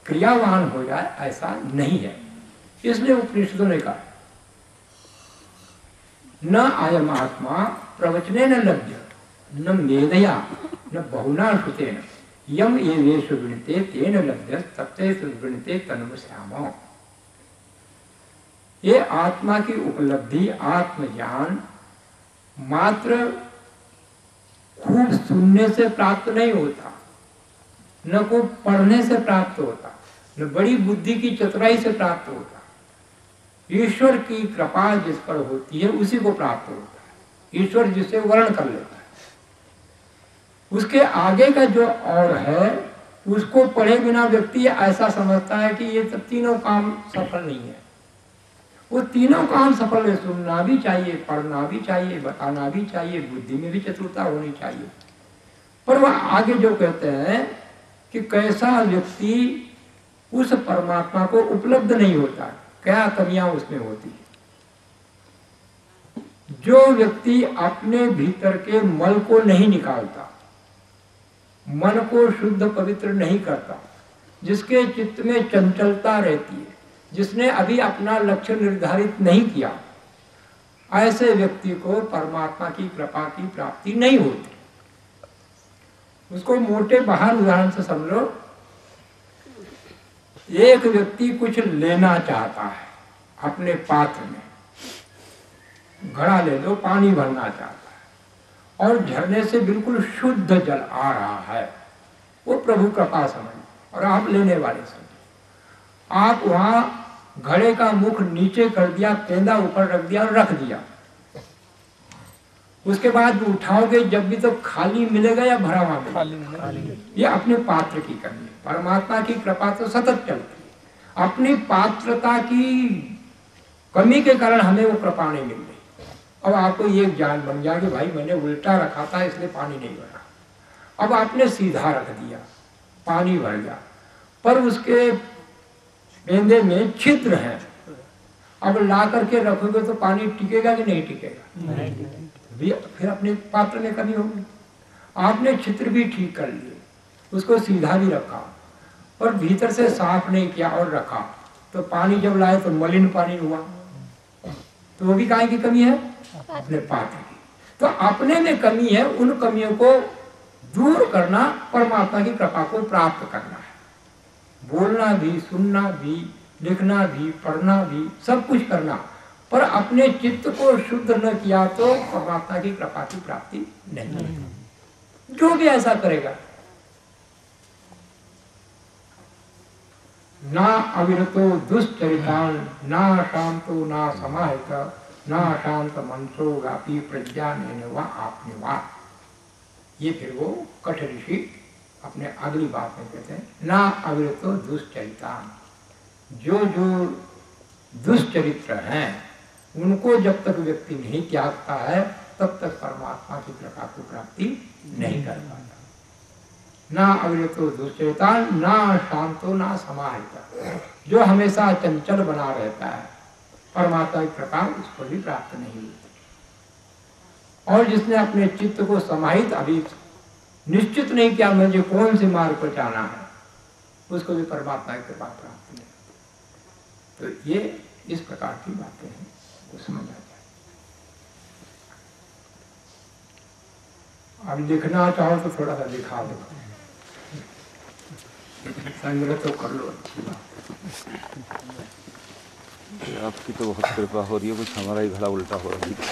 क्रियावान हो जाए ऐसा नहीं है। इसलिए उपनिषदों ने कहा न आयम आत्मा प्रवचने न लभ्य न मेधया न बहुना श्रुतेन यम एवेषु वृणते तेन लभ्य तत्तेषु वृणते तन्म श्यामो। ये आत्मा की उपलब्धि, आत्मज्ञान मात्र खूब सुनने से प्राप्त नहीं होता, न को पढ़ने से प्राप्त होता, न बड़ी बुद्धि की चतुराई से प्राप्त होता। ईश्वर की कृपा जिस पर होती है उसी को प्राप्त होता है। ईश्वर जिसे वर्ण कर लेता है, उसके आगे का जो और है उसको पढ़े बिना व्यक्ति ऐसा समझता है कि ये सब तीनों काम सफल नहीं है। वो तीनों काम सफल है, सुनना भी चाहिए, पढ़ना भी चाहिए, बताना भी चाहिए, बुद्धि में भी चतुरता होनी चाहिए। पर वह आगे जो कहते हैं कि कैसा व्यक्ति उस परमात्मा को उपलब्ध नहीं होता, क्या कमियां उसमें होती है। जो व्यक्ति अपने भीतर के मल को नहीं निकालता, मन को शुद्ध पवित्र नहीं करता, जिसके चित्त में चंचलता रहती है, जिसने अभी अपना लक्ष्य निर्धारित नहीं किया, ऐसे व्यक्ति को परमात्मा की कृपा की प्राप्ति नहीं होती। उसको मोटे बाहर उदाहरण से समझो। एक व्यक्ति कुछ लेना चाहता है अपने पात्र में, घड़ा ले लो, पानी भरना चाहता है और झरने से बिल्कुल शुद्ध जल आ रहा है, वो प्रभु कृपा समझ और आप लेने वाले समझ। आप वहां घड़े का मुख नीचे कर दिया, पेंदा ऊपर रख दिया और रख दिया। उसके बाद उठाओगे जब भी तो खाली मिलेगा या भरा हुआ मिलेगा? ये अपने पात्र की कमी है। परमात्मा की कृपा तो सतत चलती है। अपनी पात्रता की कमी के कारण हमें वो कृपा नहीं मिल रही। अब आपको ये ज्ञान बन गया कि भाई मैंने उल्टा रखा था इसलिए पानी नहीं भरा, अब आपने सीधा रख दिया, पानी भर गया, पर उसके बेंदे में छिद्र है। अब ला करके रखोगे तो पानी टिकेगा कि नहीं टिकेगा? फिर अपने पात्र में कमी होगी। आपने छिद्र भी ठीक कर लिए, उसको सीधा भी रखा और भीतर से साफ नहीं किया और रखा, तो पानी जब लाए तो मलिन पानी हुआ, तो वो भी काहे की कमी है? अपने पात्र की। तो अपने में कमी है, उन कमियों को दूर करना परमात्मा की कृपा को प्राप्त करना है। बोलना भी, सुनना भी, लिखना भी, पढ़ना भी, सब कुछ करना, पर अपने चित्त को शुद्ध न किया तो परमात्मा की कृपा की प्राप्ति नहीं। जो भी ऐसा करेगा, ना अविरतो दुष्चरितान ना शांतो ना समाहित ना शांत मनसो गापी प्रज्ञा वा आपने वा। ये फिर वो कठ ऋषि अपने अगली बात में कहते हैं, ना अविरतो दुष्चरितान, जो जो दुष्चरित्र हैं उनको जब तक व्यक्ति नहीं त्यागता है तब तक परमात्मा की कृपा को प्राप्ति नहीं कर पाता। ना अविरतो दुष्चरितान ना शांतो ना समाहित, जो हमेशा चंचल बना रहता है परमात्मा की कृपा उसको भी प्राप्त नहीं होती। और जिसने अपने चित्त को समाहित अभी निश्चित नहीं किया मुझे कौन से मार्ग पर जाना है, उसको भी परमात्मा की कृपा प्राप्त नहीं होती। तो ये इस प्रकार की बातें हैं, वो समझ आ जाए। अब लिखना चाहो तो थोड़ा सा लिखा दो, संग्रह तो कर लो, अच्छी बात। आपकी तो बहुत कृपा हो रही है, कुछ हमारा ही घड़ा उल्टा हो रही है।